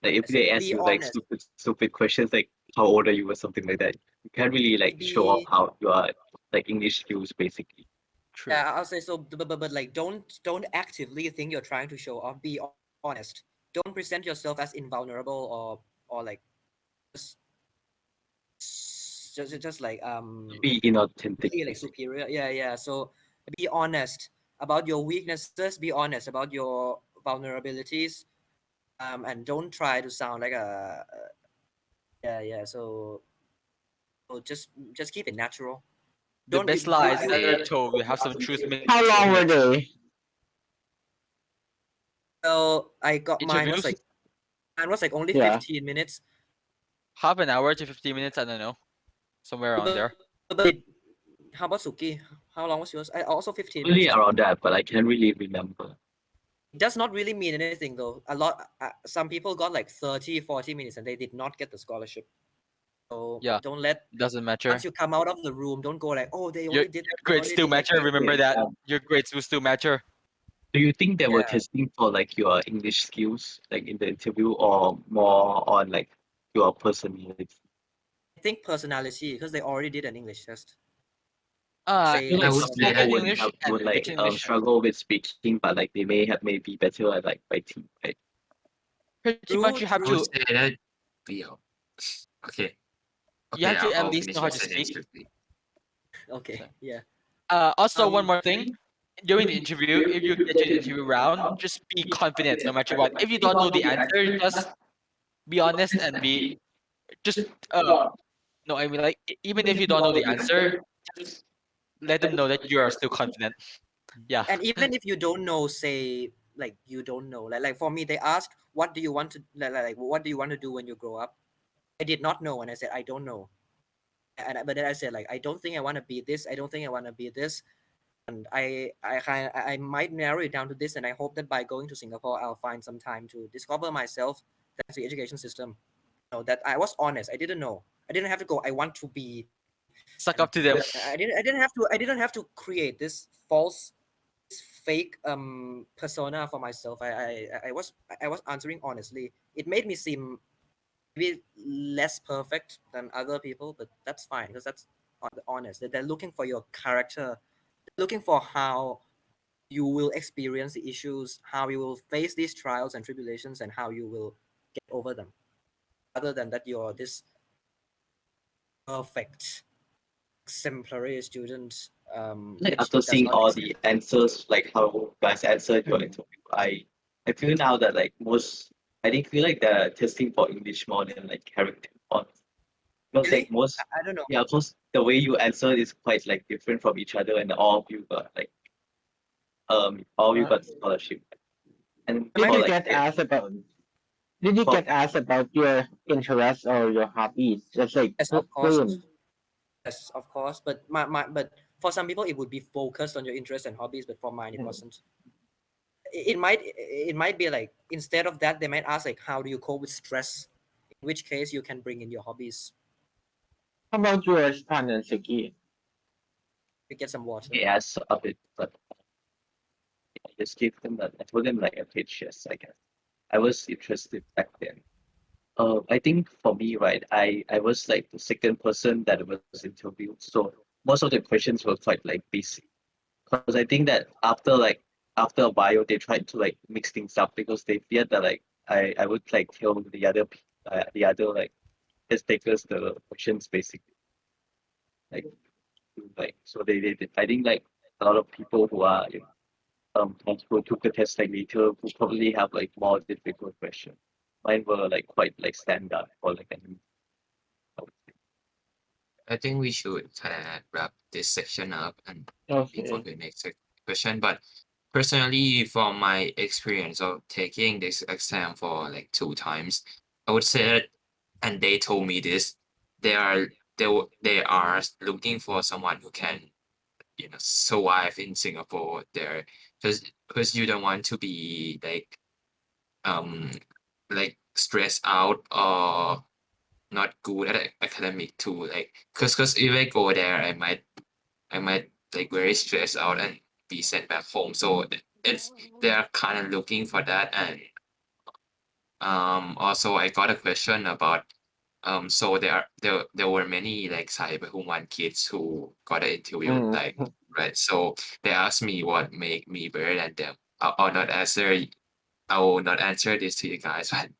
Like if So they ask be you like honest. stupid questions like how old are you or something like that, you can't really like show off Be how you are like English skills basically. True. Yeah, I'll say so, but like don't actively think you're trying to show off. Be honest. Don't present yourself as invulnerable or like just just like Be inauthentic, really like basically. superior. Yeah, yeah. So be honest about your weaknesses. Be honest about your vulnerabilities. And don't try to sound like a yeah, yeah. So just keep it natural. The Don't be best do, lies do that are told will have some truth mixed How in long it. were they? well. I got Interviews, mine was like only Yeah. 15 minutes. half an hour to 15 minutes. I don't know, somewhere around there. But how about Suki? How long was yours? I also 15 minutes Really too. around that, but I can't really remember. It does not really mean anything though. A lot, some people got like 30, 40 minutes and they did not get the scholarship. So Yeah, don't let doesn't matter. once you come out of the room, don't go like, oh, Your grades still like matter. Remember Okay, that your grades will still matter. do you think they were yeah. testing for like your English skills, like in the interview, or more on like your personality? I think personality because they already did an English test. Uh, I feel Say like I it's would some say people spoken that would English have and would like written English. struggle with speaking, but like they may have maybe better at like writing, right? Pretty much true, you have I would true. to say that Beaou. Okay. you Okay, have to at I'll least know finish how my to sentence speak. quickly. Okay, So, yeah. also one Um, more thing. During the interview, if you get to the interview round, just be confident no matter what. If you don't know the answer, just be honest and be just no, I mean like even if you don't know the answer, just let them know that you are still confident. Yeah. and even if you don't know, say like you don't know, like for me, they asked, "What do you want to like? What do you want to do when you grow up?" I did not know, and I said, "I don't know." But then I said, like, "I don't think I want to be this. I don't think I want to be this." And I might narrow it down to this, and I hope that by going to Singapore, I'll find some time to discover myself thanks to the education system. That I was honest. I didn't know. I didn't have to go. I want to be, and Suck up to them. I didn't have to create this false, this fake persona for myself. I was answering honestly. It made me seem maybe less perfect than other people, but that's fine because that's honest. They're looking for your character, looking for how you will experience the issues, how you will face these trials and tribulations, and how you will get over them. Rather than that, you're this perfect, exemplary student, Like which after does seeing not all exist. the answers, like how you guys answered your interview, I feel now that like most I think feel like they're testing for English more than like character on because like Really? most I don't know. yeah, because the way you answer is quite like different from each other and all of you got like all you Uh, got scholarship. And Am I did for you like, like get asked about? Did you for get asked about your interests or your hobbies? Just like yes, of course. plain. Yes, of course. But but for some people, it would be focused on your interests and hobbies, but for mine, it Mm. wasn't. It might be like instead of that, they might ask like, how do you cope with stress? In which case, you can bring in your hobbies. How about yours, Pan and Suki? You get some water. they asked a bit, but I just gave them that I told them like a pitch, yes, I guess. I was interested back then. I think for me, right, I was like the second person that was interviewed, so most of the questions were quite like basic. Because I think that after a while, they tried to like mix things up because they feared that like I would like tell the other like test takers the questions basically like so they I think like a lot of people who are who took the test like later who probably have like more difficult questions. Mine were like quite like standard or like an I would say. I think we should wrap this section up and before Okay. the next question. But personally, from my experience of taking this exam for like 2 times, I would say that, and they told me this, they are looking for someone who can survive in Singapore there, because you don't want to be um like stressed out or not good at academic too, like because if I go there I might like very stressed out and be sent back home. So it's they are kind of looking for that. And also I got a question about so there were many like Cyberhuman kids who got an interview, Mm. like, right? So they asked me what make me better than them. I'll not answer. I will not answer this to you guys, but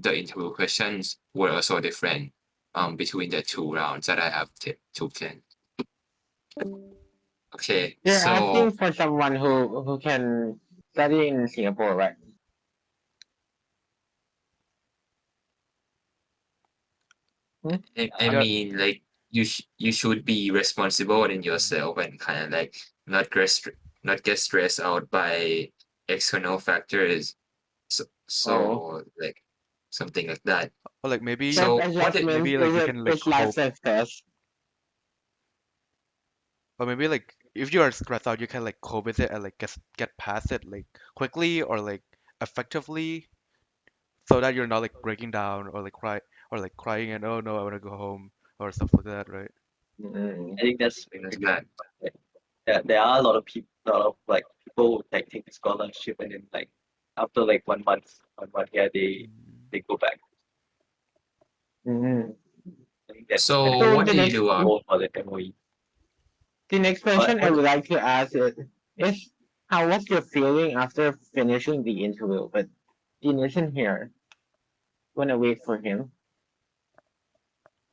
the interview questions were also different between the two rounds that I have taken. Okay, You're so asking for someone who can study in Singapore, right? I Yeah, mean, like you should be responsible in yourself and kind of like not get stressed out by external factors. So Oh, like something like that. or like maybe So what did self-adjustment maybe like you can like is life hope, success. or maybe like if you are stressed out, you can like cope with it and like get past it like quickly or like effectively, so that you're not like breaking down or like crying and oh no, I want to go home or stuff like that, right? Mm. I think that's something like that? there are a lot of people, like people who like take the scholarship and then like after like 1 month, 1 month here Mm. they go back. Mm. I think that's So So what the do you next do goal for the MOE. question I What would like to ask is how was your feeling after finishing the interview? But Dean isn't here. Wanna wait for him?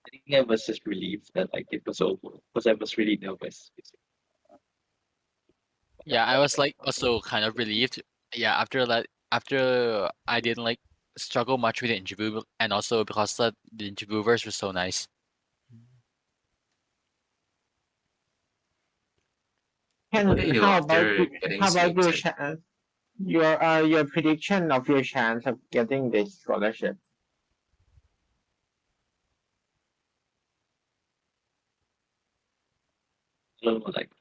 I think I was just relieved that like it was over because I was really nervous. Yeah, I was like also kind of relieved. Yeah, after I didn't like struggle much with the interview, and also because the interviewers were so nice. what do And you do after getting how about selected? your prediction of your chance of getting this scholarship? I don't know, like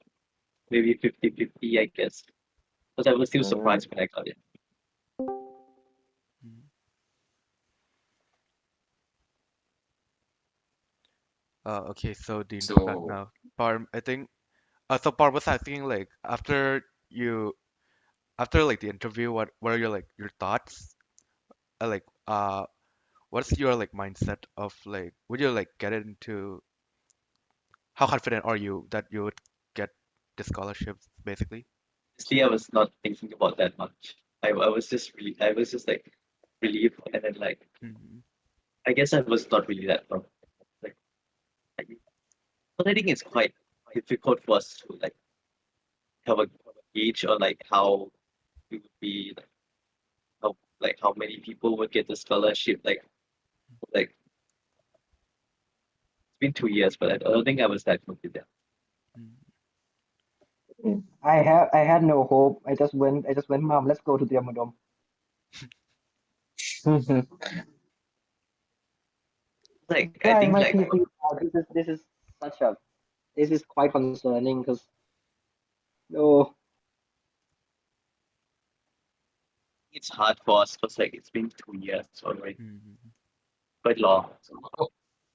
maybe 50-50, I guess. Because I was still Mm. surprised when I got it. Mm. Okay, so Dean's back So now. Parm, I think. So Parm was asking like after like the interview, what are your like your thoughts? Like what's your like mindset of like would you like get into how confident are you that you would get the scholarships basically? Honestly, I was not thinking about that much. I was just like relieved and then like Mm-hmm. I guess I was not really that wrong. Like I, but I think it's quite difficult for us to like have a gauge on like how it would be how many people would get the scholarship. Like it's been 2 years, but I don't think I was that confident. Mm. I had no hope. I just went, Mom, let's go to the Amadom. Like I Yeah, think my like PC, this is quite concerning because no, it's hard for us because like it's been 2 years already, Mm-hmm. quite long. So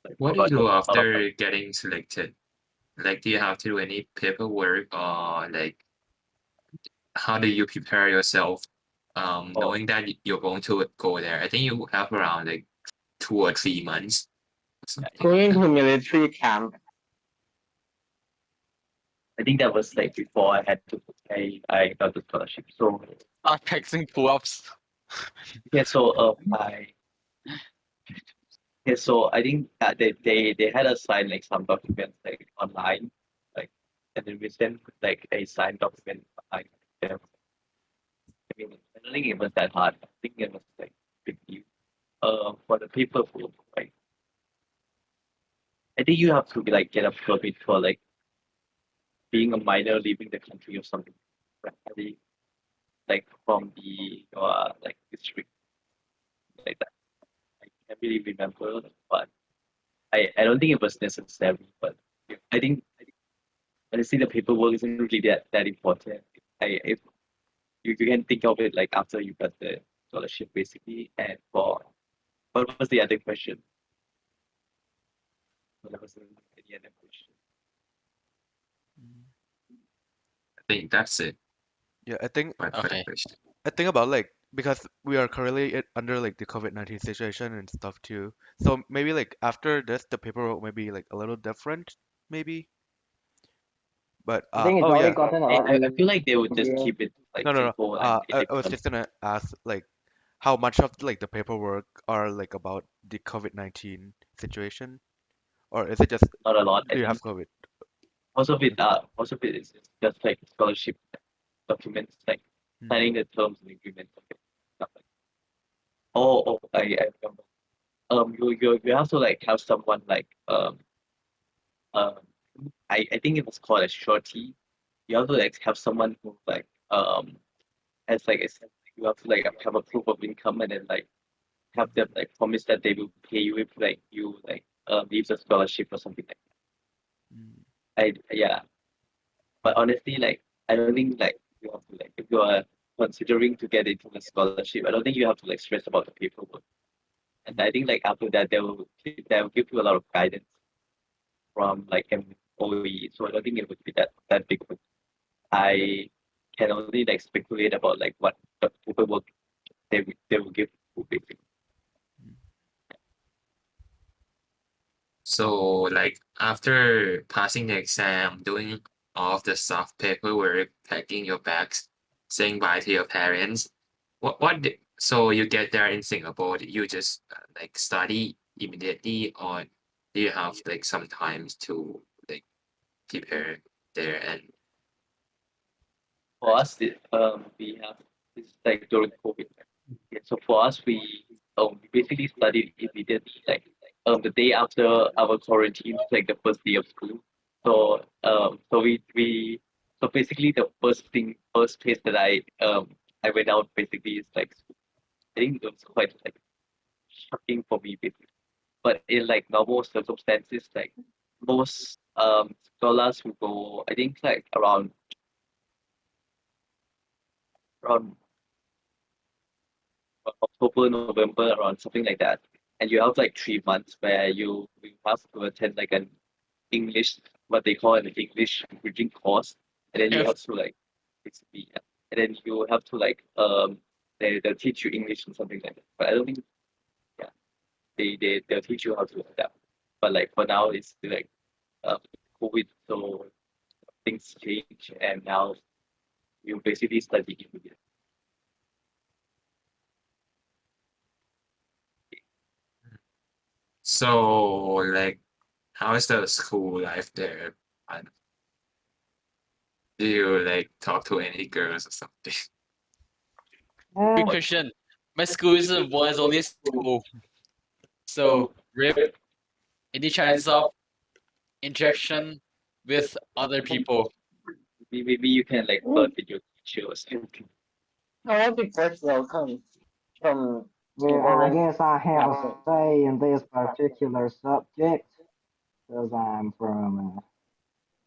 like what do you got do a lot of after getting selected? Like, do you have to do any paperwork or like how do you prepare yourself? oh, Knowing that you're going to go there, I think you have around like 2 or 3 months, something like Going that. to military camp. I think that was like before I got the scholarship. So Start practicing pull-ups. yeah, so I yeah, so I think that they had us sign like some documents like online, like and then we sent like a signed document like them. I mean, I don't think it was that hard. I think it was like big deal. For the paperwork, like I think you have to like get a permit for like being a minor leaving the country or something. Right? Like from the like district like that. I can't really remember, but I don't think it was necessary. But I think honestly the paperwork isn't really that important. If you can think of it like after you got the scholarship basically. And for what was the other question? What was the other question? I think that's it. Yeah, I think But for the Okay. question. I think about like because we are currently under like the COVID-19 situation and stuff too. So maybe like after this, the paperwork may be like a little different, maybe. But I think it's oh already yeah, gotten a I, lot I I feel like they would just easier. keep it like no, no, no. simple and I was electronic. just gonna ask like how much of like the paperwork are like about the COVID-19 situation, or is it just Not a lot. I do you have think COVID? most of it is just like scholarship documents, like Hmm. signing the terms and agreements. Stuff like I remember. You have to like have someone like um I think it was called a surety. You have to like have someone who like has like you have to like have a proof of income and then like have them like promise that they will pay you if like you like leave the scholarship or something like Hmm. that. Yeah. But honestly, like I don't think like you have to like if you are considering to get into the scholarship, I don't think you have to like stress about the paperwork. And I think like after that they will give you a lot of guidance from like MOE. So I don't think it would be that big. But I can only like speculate about like what the paperwork they will give you basically. So like after passing the exam, doing all of the soft paperwork, packing your bags, saying bye to your parents, so you get there in Singapore, you just like study immediately, or do you have like some times to like prepare there and For us, we have this like during COVID. Yeah, so for us, we basically studied immediately, like the day after our quarantine, like the first day of school. So so basically the first place that I went out basically is like school. I think it was quite like shocking for me basically. But in like normal circumstances, like most scholars will go, I think like around October, November, around something like that. And you have like 3 months where you have to attend like an English, what they call an English bridging course, and then you If have to like basically, yeah. And then you have to like they'll teach you English and something like that. But I don't think yeah they'll teach you how to adapt. But like for now it's like uh, COVID, so things change, and now you basically study immediately. so like how is the school life there? And do you like talk to any girls or something? quick Eh, question, my school is a boys only school, so rip any chances of interaction with other people. Maybe you can like flirt with your teacher or something. I was first welcome from well, I different guess I have a classes. say in this particular subject because I'm from a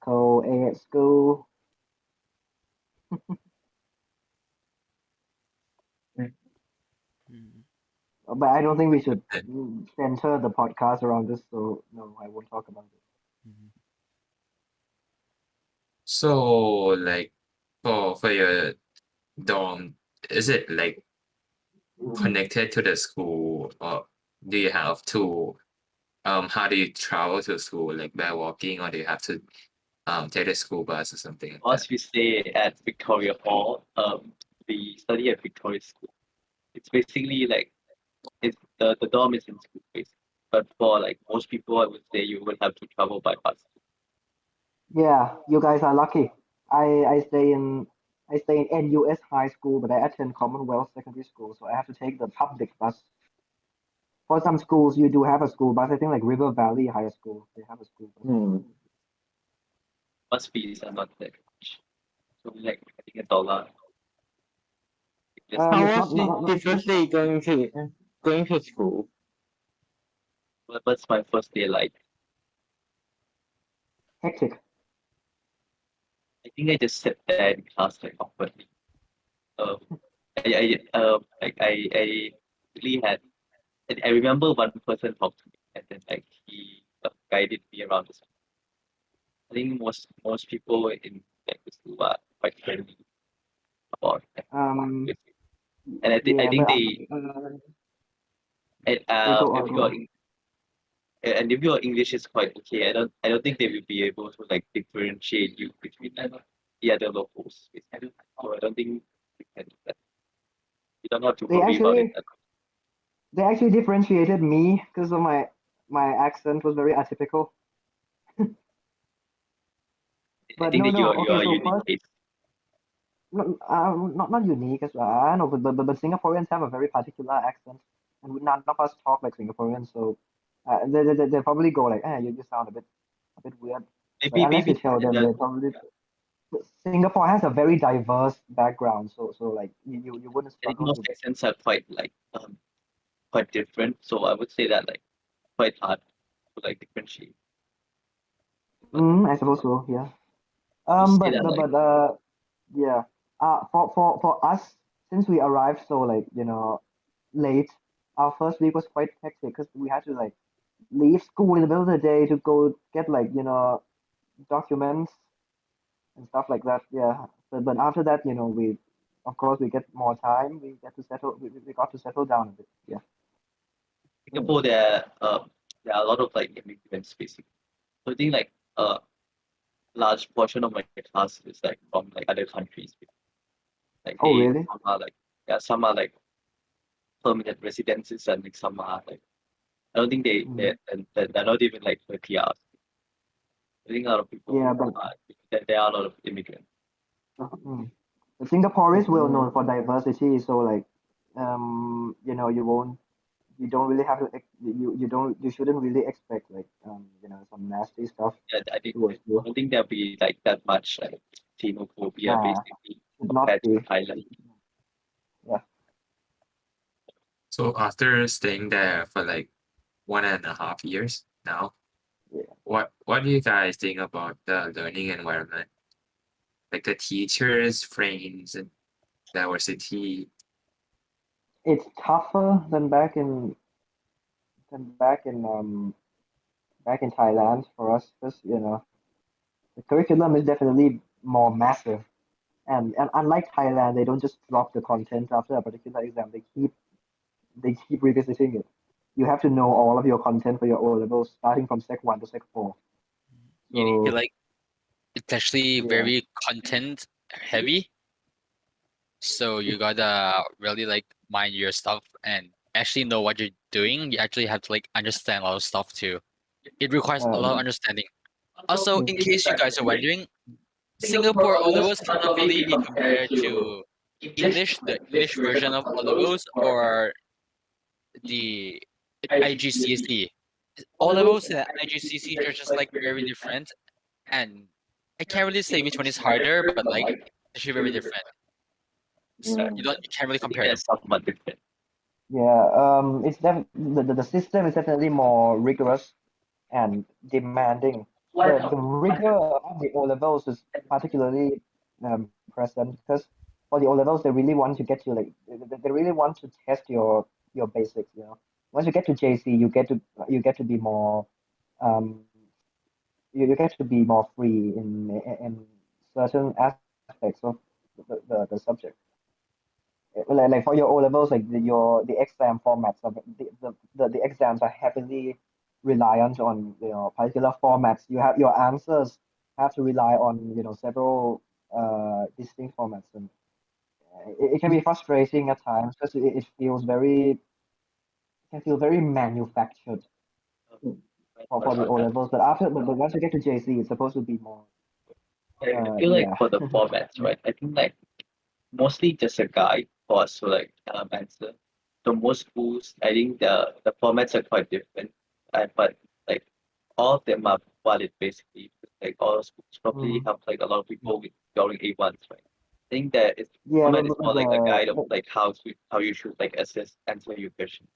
co-ed school. Hmm. But I don't think we should center the podcast around this, so no, I won't talk about it. Hmm. So like for your dorm, is it like connected to the school, or do you have to how do you travel to school, like by walking, or do you have to take a school bus or something like that? Once we stay at Victoria Hall, we study at Victoria School. It's basically like the dorm is in school basically. But for like most people, I would say you would have to travel by bus. Yeah, you guys are lucky. I stay in NUS High School, but I attend Commonwealth Secondary School, so I have to take the public bus. For some schools, you do have a school bus. I think like River Valley High School, they have a school bus. Bus fees are not that much. So like I think $1. Just How It's was not the first day going to school? what's my first day like? hectic. I think I just sat there in class like awkwardly. Um, I really had. I remember one person talked to me, and then like he guided me around the school. I think most people in like the school are quite friendly. And I yeah, think but they go on, if go your on. and if your English is quite okay, I don't think they will be able to like differentiate you between the other locals. So I don't think you can do that. You don't have to They worry about it. actually they actually differentiated me because of my accent was very atypical. I But think no, that no. you Okay, are a so unique first, case. not unique as well. I know, but Singaporeans have a very particular accent, and none of us talk like Singaporeans. So they probably go like, you sound a bit weird. But unless you Maybe tell them, they probably. Singapore has a very diverse background, so like you wouldn't I think struggle most to. accents are quite like quite different. So I would say that like quite hard to like differentiate. But I suppose so. Yeah. to say But that like yeah. For us, since we arrived so like late, our first week was quite hectic because we had to like leave school in the middle of the day to go get like documents and stuff like that. Yeah. But after that, we of course we get more time. We get to settle. We got to settle down a bit. Yeah. Mm. Singapore, there are a lot of like immigrants basically. So I think like large portion of my class is like from like other countries. Like Oh they really? some are like some are like permanent residences and like some are like I don't think Mm. they're not even like the PRs. I think a lot of people Yeah, but there are a lot of immigrants. mm. But Singapore is well known for diversity. So like, you don't really have to you shouldn't really expect like some nasty stuff Yeah, I towards you. don't think there'll be like that much like xenophobia Nah, basically should not compared to be. Thailand. Yeah. So after staying there for like 1.5 years now, Yeah. what do you guys think about the learning environment? Like the teachers, friends, and diversity. It's tougher than back in Thailand for us because the curriculum is definitely more massive. And unlike Thailand, they don't just drop the content after a particular exam. They keep revisiting it. You have to know all of your content for your O levels, starting from Sec 1 to Sec 4. You need to So like it's actually yeah, very content heavy. So you gotta really like mind your stuff and actually know what you're doing. You actually have to like understand a lot of stuff too. It requires a lot of um, understanding. Also, in mm, case you guys are wondering, Singapore O levels cannot really be compared to English, the English version of O levels, or the IGCSE. O levels and IGCSE are just like very different, and I can't really say which one is harder, but like they're actually very different. mm, You can't really I think compare them. there's somewhat different. yeah, the system is definitely more rigorous and demanding. The rigor of the O levels is particularly present because for the O levels they really want to get you like they really want to test your basics. Once you get to JC, you get to be more um you get to be more free in certain aspects of the subject. Like for your O levels, like the exam formats of the exams are heavily reliant on particular formats. You have your answers have to rely on several distinct formats, and it can be frustrating at times because it feels very can feel very manufactured for the O levels. But once you get to JC, it's supposed to be more I feel like yeah. for the formats, right? I think like mostly just a guide for us to like answer. So most schools, I think the formats are quite different, but like all of them are valid basically. Like all schools probably Mm. have like a lot of people with during A1s, right? I think that it's Yeah, format is more like a guide of but like how you should like assess answer your question.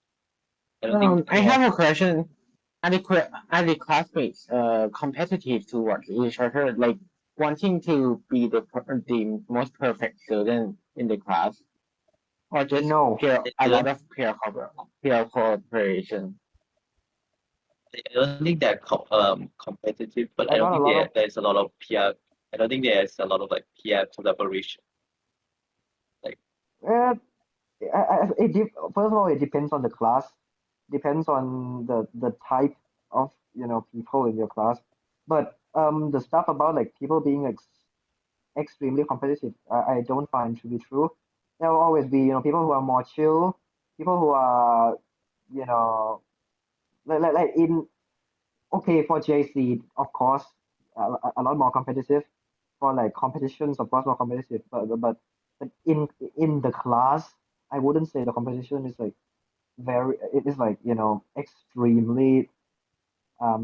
I don't think I yeah. have a question. Are the classmates competitive towards each other, like wanting to be the most perfect student in the class, or just No. a I lot don't of peer cooperation? I don't think they're competitive, but I There are don't not a think lot of there's a lot of peer. I don't think there's a lot of like peer collaboration. Like Uh, first of all, it depends on the class, depends on the type of people in your class. But the stuff about like people being extremely competitive, I don't find to be true. There will always be people who are more chill, people who are you know like in okay for JC of course a lot more competitive for like competitions of course more competitive but in the class I wouldn't say the competition is like very it is like extremely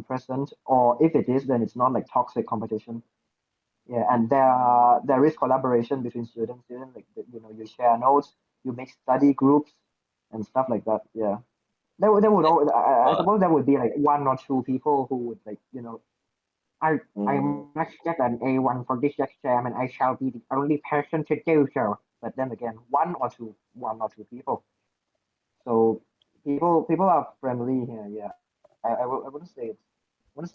present, or if it is then it's not like toxic competition. Yeah, and there is collaboration between students like you share notes, you make study groups and stuff like that. Yeah, there would always, I Uh, suppose there would be like one or two people who would like I must get an A1 for this exam and I shall be the only person to do so. But then again, one or two people. So people are friendly here. Yeah, I wouldn't say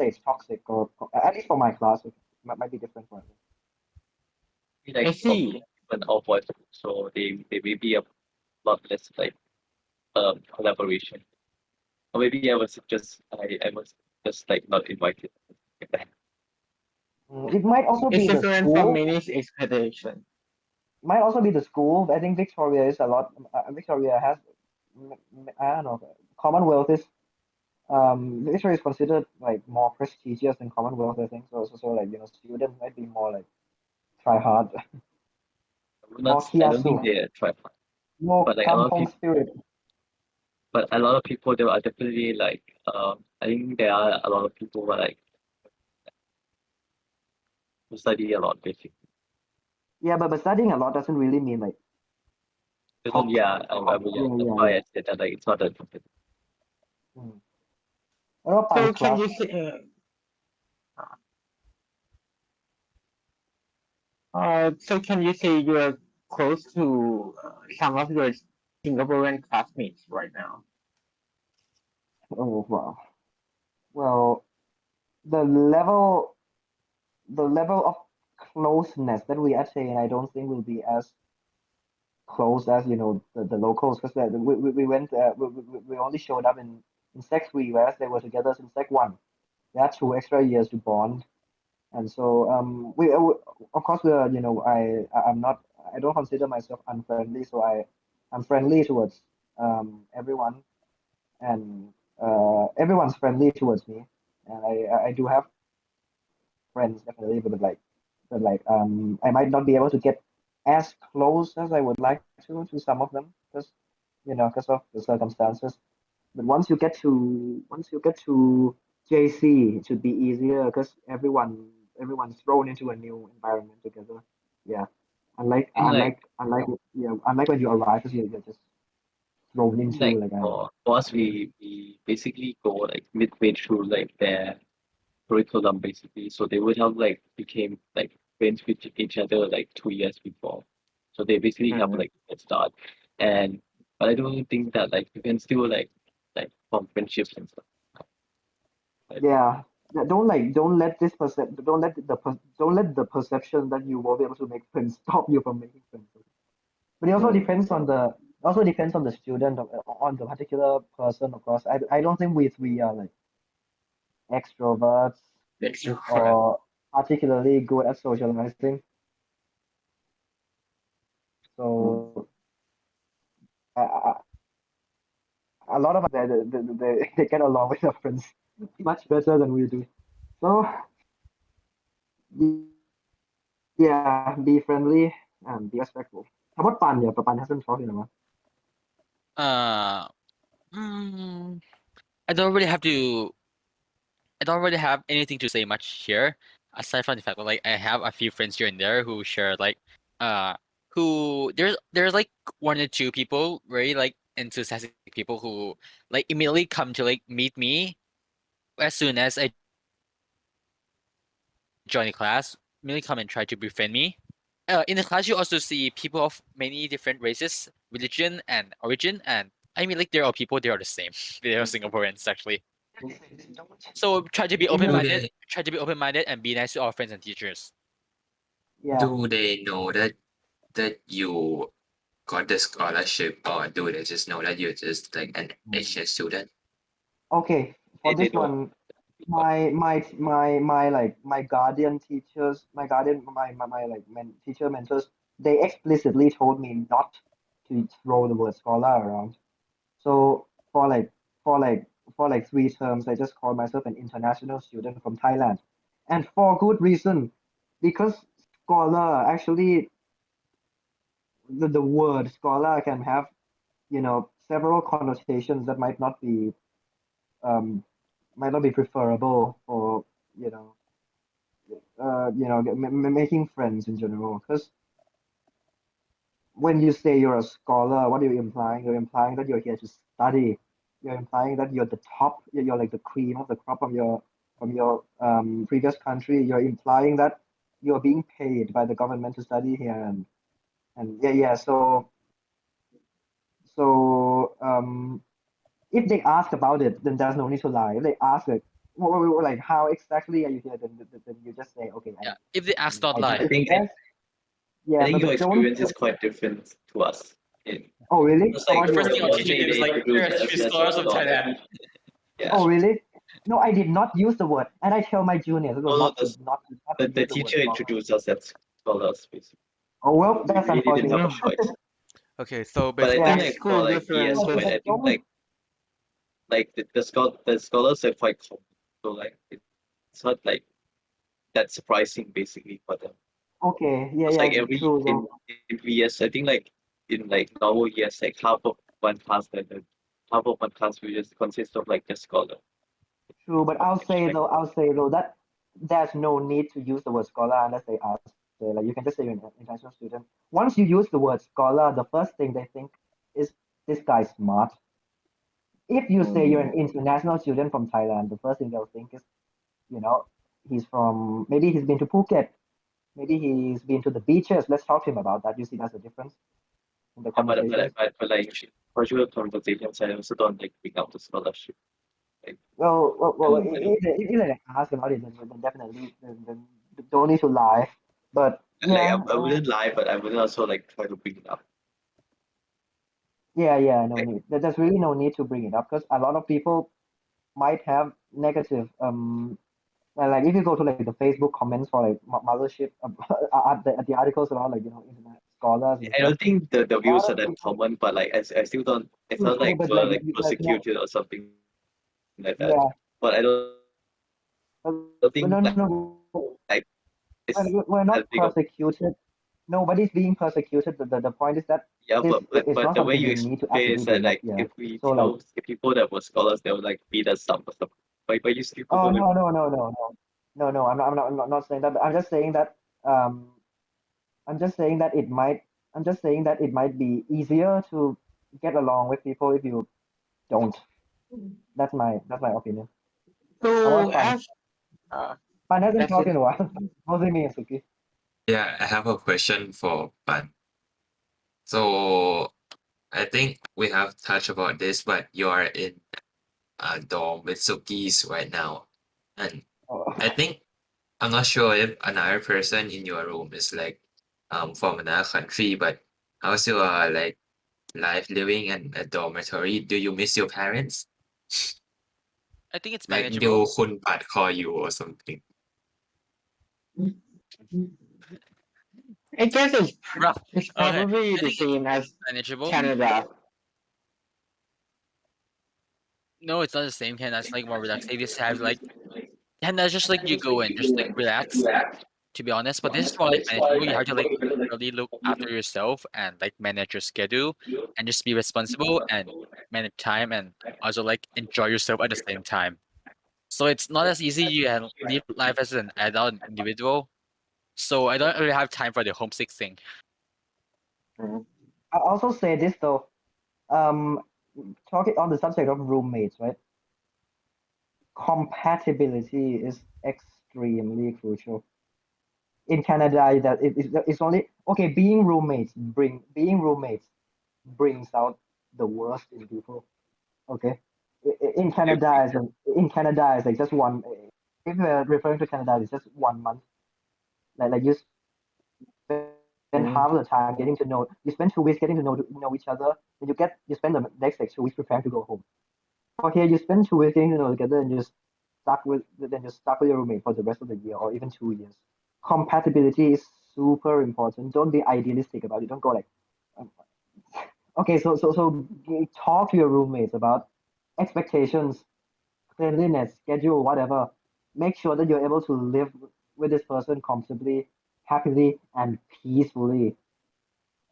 it's toxic or at least for my class. It might be different for others. like I for me, see. an all boys school, so they may be a lot less like collaboration. Or maybe I was just like not invited. It might also It's be the different from school. many expectation. Might also be the school. I think Victoria is a lot. Victoria has I don't know. Commonwealth is Victoria is considered like more prestigious than Commonwealth. I think so like students might be more like try hard, more I don't think kiasu, they try hard, more but like a lot of kampong people, spirit. but a lot of people there are definitely like I think there are a lot of people who are like who study a lot basically. Yeah, but studying a lot doesn't really mean like Doesn't top. yeah, I mean yeah, Yeah, that's yeah, why yeah. I said that like it's not that competitive. Mm. What about So Pan's can class? you say, so can you say you're close to some of your Singaporean classmates right now? Oh wow. Well, the level the level of closeness that we attain, I don't think will be as close as the locals because we went we only showed up in sec three, whereas they were together since sec one. They had 2 extra years to bond, and so of course we are I'm not I don't consider myself unfriendly, so I'm friendly towards everyone, and everyone's friendly towards me, and I do have friends definitely, but I might not be able to get as close as I would like to some of them because because of the circumstances. But once you get to JC, it should be easier because everyone's thrown into a new environment together. Yeah, And unlike when you arrive, because you're just thrown into like like a for us we basically go like midway through like their curriculum basically. So they would have like became like friends with each other like 2 years before. So they basically have Mhm. like a start. And but I don't think that like you can still like form friendships and stuff. Like, Yeah. Don't let this don't let the perception that you will be able to make friends stop you from making friends. But it also Mm. depends on the student on the particular person, of course. I don't think we three are like extroverts Extrovert. or particularly good at socializing. Mm. So a lot of us they get along with their friends much better than we do. So yeah, be friendly and be respectful. How about Pan? Yeah, but Pan hasn't talked in a while. Uh, mm, I don't really have to. I don't really have anything to say much here, aside from the fact that like I have a few friends here and there who share like, uh, who there's like one or two people very like enthusiastic people who like immediately come to like meet me as soon as I join the class. Immediately come and try to befriend me. In the class, you also see people of many different races, religion, and origin, and I mean, like they're all people. They are the same. They are Singaporeans actually. So try to be open-minded. do they Try to be open-minded and be nice to our friends and teachers. Yeah. do they know that you got the scholarship, or do they just know that you're just like an exchange student? Okay, for They this know. one, my guardian teachers, my guardian, my like teacher mentors, they explicitly told me not to throw the word scholar around. So for like for like 3 terms, I just called myself an international student from Thailand, and for good reason, because scholar actually the word scholar can have, several connotations that um might not be preferable for, you know making friends in general. Because when you say you're a scholar, what are you implying? You're implying that you're here to study. You're implying that you're the top. You're like the cream of the crop from your previous country. You're implying that you're being paid by the government to study here, and yeah. So if they ask about it, then there's no need to lie. If they ask like, like how exactly are you here? Then you just say, okay, Yeah. If they ask, don't I did lie. I the think test. I Yeah, think your but don't. experience is quite different to us. Oh, really? It's How like The about first yours? thing the I'll one teach thing you is they like introduce there are three as a scholars of scholar. Thailand. Yeah. Oh, really? No, I did not use the word, and I tell my juniors No, not to the use the word teacher scholar. introduced us as scholars, basically. Oh well, We that's really didn't have a unfortunate. Yeah. choice. Okay, so But I Yeah, think basically, like for school like BS, Oh, right? differences. I think like the scholars are quite common. So like it's not like that surprising basically for them. okay, yeah, It's yeah, like every true though. in BS, I think like in like normal years, like half of one class, then half of one class will just consist of like just scholar. True, but Like, I'll say though that there's no need to use the word scholar unless they ask. Like you can just say you're an international student. Once you use the word scholar, the first thing they think is this guy's smart. If you say you're an international student from Thailand, the first thing they'll think is, you know, maybe he's been to Phuket, maybe he's been to the beaches. Let's talk to him about that. You see, that's the difference in the yeah, conversations. but like casual conversations, I also don't like bring up the scholarship. Like, I don't If they ask about it, then definitely, then don't need to lie. But like yeah, I wouldn't lie, but I would also like try to bring it up. yeah, no Like, need. There's really no need to bring it up because a lot of people might have negative like if you go to like the Facebook comments for like mothership at the articles about like internet scholars and I stuff. don't think the A views lot are of that people, common, but like I still don't. It's true, not true, like but we're like like persecuted or something like that. yeah, But I but don't think like no, it's we're not that big of persecuted. Nobody's being persecuted. The point is that yeah. this is But not the way something you we need to explain is actively that bring up. like Yeah. So like, if people that were scholars, they would like beat us up or something. But you still oh people no. I'm not saying that. But Um, I'm just saying that it might. I'm just saying that it might be easier to get along with people if you don't. That's my opinion. How So about Pan? as Pan hasn't as talked it in a while. Mostly me and Suki. Yeah, I have a question for Pan. So I think we have touched about this, but you are in a dorm with Sukis right now, and Oh, I think I'm not sure if another person in your room is like from another country, but how's your like life living in a dormitory? Do you miss your parents? I think it's Like manageable. do Kun Pat call you or something? I guess Rough. it's Okay. probably I the think it's same as manageable. Canada. No, it's not the same Canada. It's like more relaxed. They just have like Canada just like you go in, just like relax, to be honest. But this is more like manageable. You have to like really look after yourself and like manage your schedule and just be responsible and manage time and also like enjoy yourself at the same time. So it's not as easy. You can live life as an adult individual. So I don't really have time for the homesick thing. I also say this though. Um, Talking on the subject of roommates, right? Compatibility is extremely crucial. In Canada, it's only okay. Being roommates brings out the worst in people. Okay, in agree. Canada, is like just one. If we're referring to Canada, it's just 1 month. Like you spend spend half of the time getting to know. You spend 2 weeks getting to know each other. Then you spend the next like 2 weeks preparing to go home. For here, you spend 2 weeks getting to know together and just stuck with your roommate for the rest of the year or even 2 years. Compatibility is super important. Don't be idealistic about it. Don't go like, um, okay, so you talk to your roommates about expectations, cleanliness, schedule, whatever. Make sure that you're able to live with this person comfortably, happily, and peacefully.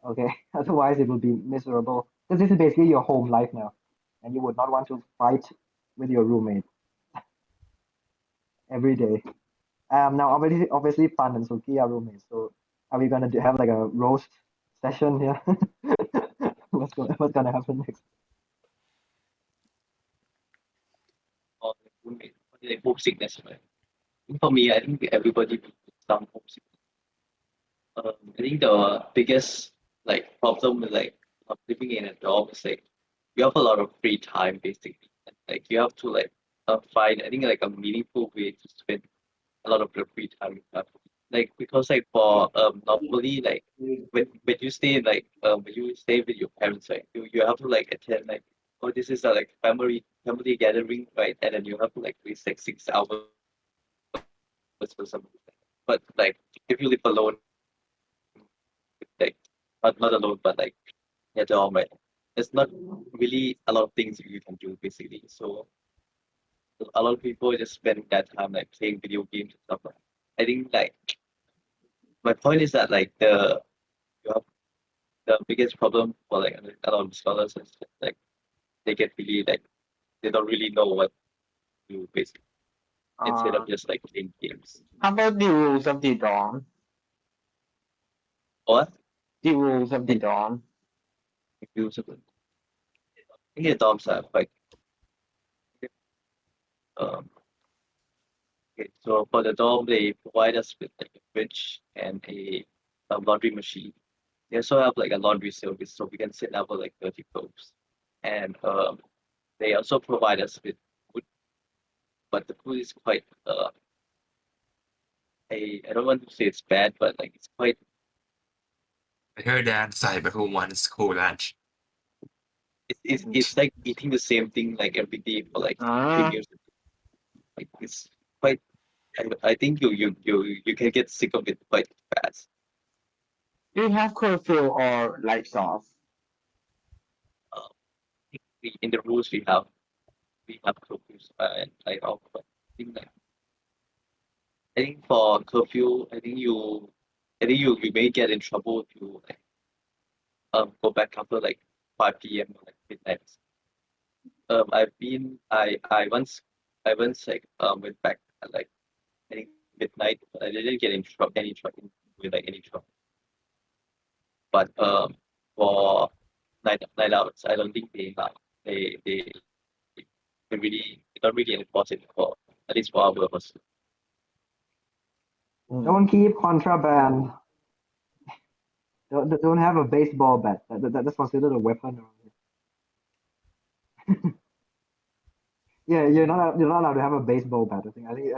Okay, otherwise it will be miserable. Because this is basically your home life now, and you would not want to fight with your roommate every day. Now obviously Pann and Suki are roommates, so are we gonna have like a roast session here? What's gonna happen next? Or roommate, like homesickness, right? For me, I think everybody feels some homesickness. I think the biggest like problem with like living in a dorm is like you have a lot of free time basically. And, like you have to like find I think like a meaningful way to spend a lot of the free time you have. Like because like for normally like when you stay like when you stay with your parents, right, you have to like attend like oh this is a like family gathering, right, and then you have to like waste like 6 hours for something. But like if you live alone, like not alone, but like at home, right, there's not really a lot of things you can do basically. So a lot of people just spend that time like playing video games and stuff. Like I think like my point is that like you have the biggest problem for like a lot of scholars is like they get really like they don't really know what to do basically instead of just like playing games. How about the rules of the dorm? Or The rules of the dorm. usable. I think the dorms are quite um okay. So for the dorm they provide us with like a fridge and a laundry machine. They also have like a laundry service so we can sit up with like 30 clothes. And they also provide us with food, but the food is quite I don't want to say it's bad, but like it's quite I heard that cyber wants school lunch. it's like eating the same thing like every day for like 3 Ah, years. Like it's quite I think you can get sick of it quite fast. do you have curfew or lights off? Uh, in the rules we have curfews and like all, but I think for curfew, I think you may get in trouble if you like go back after like 5 p.m. or like midnight. I once like went back at like I think midnight, but I didn't get in trouble with like any trouble. But for night outs, I don't think they don't really enforce it for at least for our purpose. Don't keep contraband. Don't have a baseball bat. That's considered a weapon. Yeah, you're not allowed to have a baseball bat. I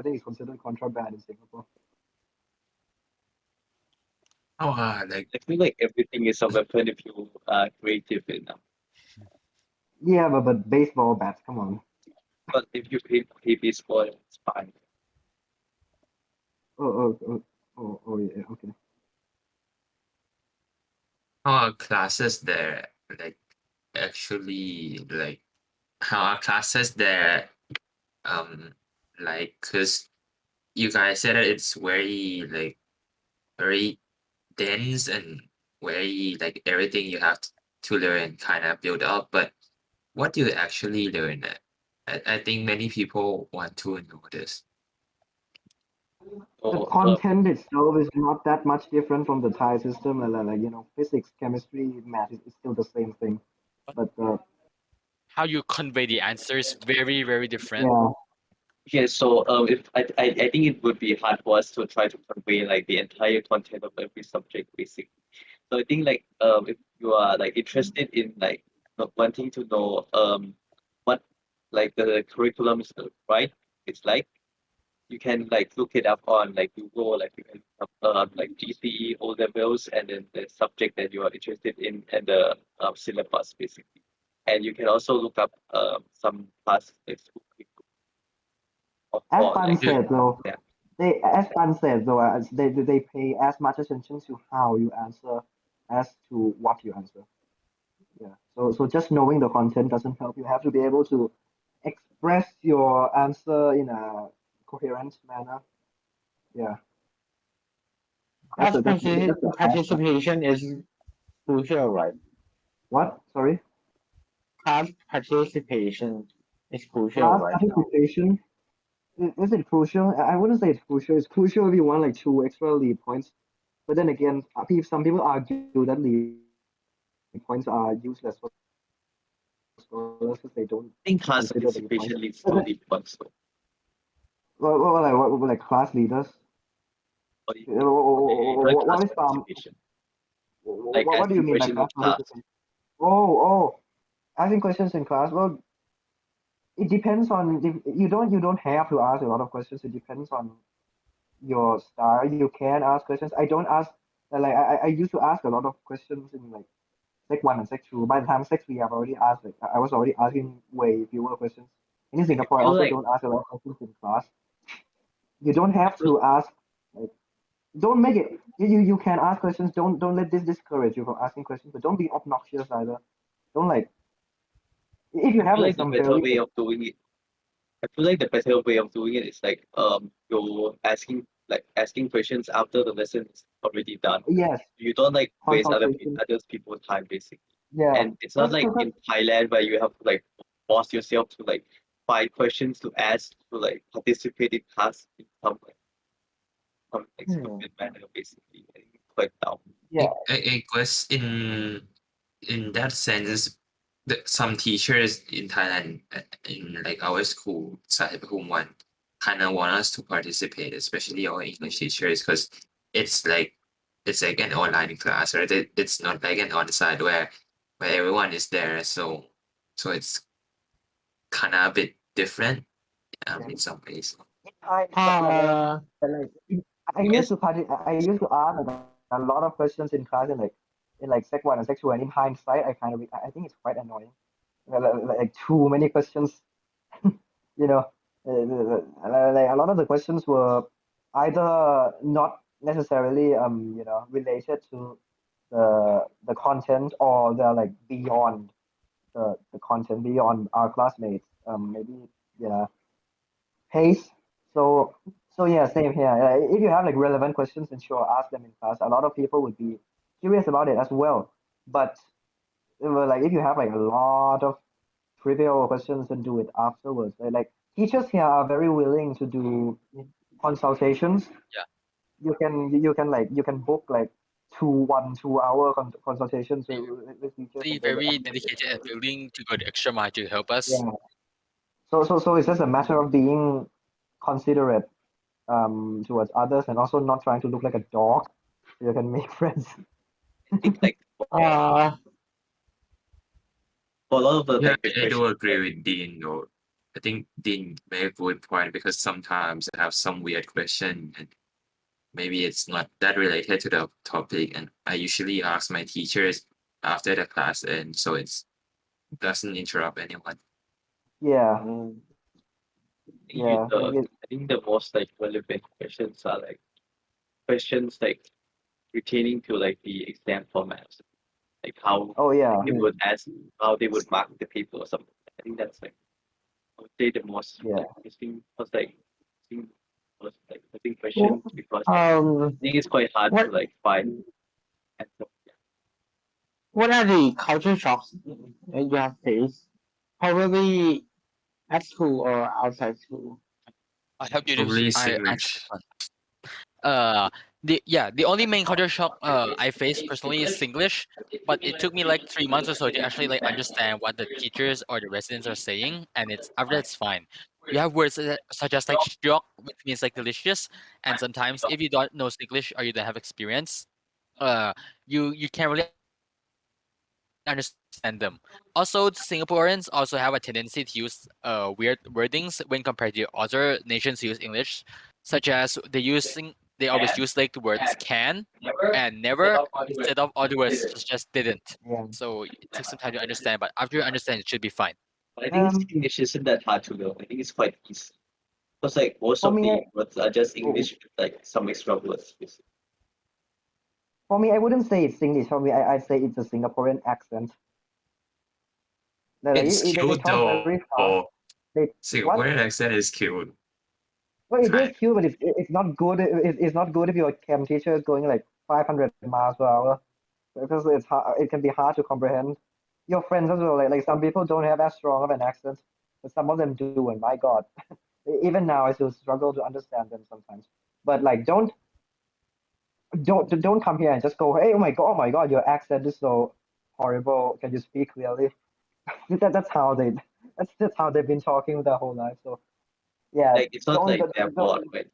think it's considered contraband in Singapore. Oh, like I feel like everything is a weapon if you are creative enough. Yeah, but baseball bats, come on. But if you play baseball, it's fine. Oh, yeah, okay. how are classes there? Like actually, like how are classes there? Um, like, cause you guys said that it's very like very dense and very like everything you have to learn kind of build up. But what do you actually learn? I think many people want to know this. The So content itself is not that much different from the Thai system. Like physics, chemistry, math is still the same thing. But How you convey the answer is very, very different. yeah, okay, so if I think it would be hard for us to try to convey like the entire content of every subject basically. So I think like if you are like interested in like wanting to know what like the curriculum is right, it's like you can like look it up on like Google, like you can like GCE O levels, and then the subject that you are interested in and the syllabus basically. And you can also look up some class like school curriculum As for Pan like You, said though, yeah. as Pan said though, they pay as much attention to how you answer as to what you answer. Yeah. So just knowing the content doesn't help. You have to be able to express your answer in a coherent manner. Yeah. Class That's the hard part. participation is crucial, right? What? Sorry. Class participation is crucial, Class right? participation. Is it crucial? I wouldn't say it's crucial. It's crucial if you want like 2 extra lead points. But then again, some people argue that lead points are useless for scholars because they don't consider the lead points. I think class But then, participation leads to lead ones. So like class leaders? what do you think? Enjoy What class is participation, like what do you asking mean by questions in class class. participation? Oh, asking questions in class. Well, it depends on you don't have to ask a lot of questions. It depends on your style. You can ask questions. I don't ask like I used to ask a lot of questions in like sec 1 and sec 2. By the time sec 3, I've already asked like I was already asking way fewer questions. And in Like, I Singapore, I feel also like don't ask a lot of questions in class. You don't I have feel to ask like don't make it you can ask questions. Don't let this discourage you from asking questions, but don't be obnoxious either. Don't like if you I have feel like like the some better very way of doing it. I feel like the better way of doing it is like you're asking questions after the lesson is already done. yes You don't like waste consultation. others people's time basically. Yeah, And it's not like because in Thailand where you have to like force yourself to like find questions to ask to like participate in class in some like Hmm. stupid manner basically. I think it's quite dumb. yeah I guess in that sense, some teachers in Thailand, in like our school, Sahib one, kind of want us to participate, especially our English teachers, because it's like it's like an online class, right? It's not like an on-site where everyone is there, so it's kind of a bit different yeah. in some ways. Uh, But like I guess I used to ask like, a lot of questions in class in like sec 1 and sec 2, and in hindsight I think it's quite annoying. Like too many questions. you know like a lot of the questions were either not necessarily related to the content, or they're like beyond the content, beyond our classmates maybe yeah pace. So yeah, same here. If you have like relevant questions, then sure, ask them in class. A lot of people would be curious about it as well. But like if you have like a lot of trivial questions, and do it afterwards. Like teachers here are very willing to do consultations. Yeah. You can book like 2 hour consultations They with teachers, really and they very dedicated and willing to go the extra mile to help us. yeah. So it's just a matter of being considerate towards others, and also not trying to look like a dog, so you can make friends. I think like uh, for a lot of the Yeah, like the I do questions, agree right? with Dean though. I think Dean made a good point because sometimes I have some weird question and maybe it's not that related to the topic, and I usually ask my teachers after the class, and so it's doesn't interrupt anyone. Yeah, mm, yeah. Like it, I think the most like relevant questions are like questions like pertaining to like the exam formats, like how oh yeah, they would ask how they would mark the paper or something. I think that's like I would say the most yeah. interesting was like interesting was like I think w- questions because um, I think it's quite hard to what like find answer. what are the culture shocks you have faced? Probably at school or outside school. I hope you do. Probably I answer this English. one. The only main culture shock I faced personally is Singlish, but it took me like 3 months or so to actually like understand what the teachers or the residents are saying, and it's after that's fine. You have words such as like shock, which means like delicious, and sometimes if you don't know Singlish or you don't have experience, uh, you can't really understand what the teacher is saying. understand them. Also, Singaporeans also have a tendency to use weird wordings when compared to other nations who use English, such as they always use like the words can and never instead of other words such as didn't. Yeah. So it takes some time to understand, but after you understand, it should be fine. But I think Um, English isn't that hard to learn. I think it's quite easy. Because like most for of me, the words are just oh, English with like some extra words. for me, I wouldn't say it's English. For me, I'd say it's a Singaporean accent. Like, It's they cute talk very though. fast. They what? Singaporean accent is cute. Well, it is Kind. cute, but it's not good. It's not good if your chem teacher is going like 500 miles per hour because it's hard. It can be hard to comprehend. Your friends as well. Like some people don't have as strong of an accent, but some of them do. And my God, even now I still struggle to understand them sometimes. But like, don't come here and just go, hey, oh my God, your accent is so horrible. Can you speak clearly? That's how that's how they've been talking their whole life. So yeah, Like it's not like they're bored, right?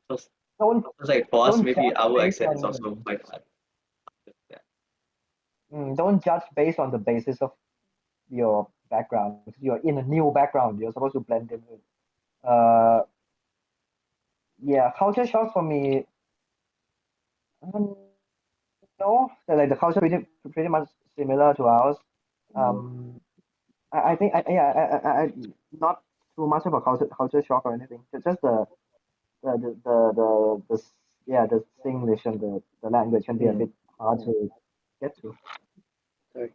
don't Because like for us, don't maybe judge our based accent is on also quite hard. Yeah. don't judge based on the basis of your background. Because you're in a new background, you're supposed to blend in with. Uh, yeah, culture shock for me. No, like the culture pretty much similar to ours. Um, I think I not too much of a culture shock or anything. Just yeah, the English and the language can be a bit hard to get to. Sorry.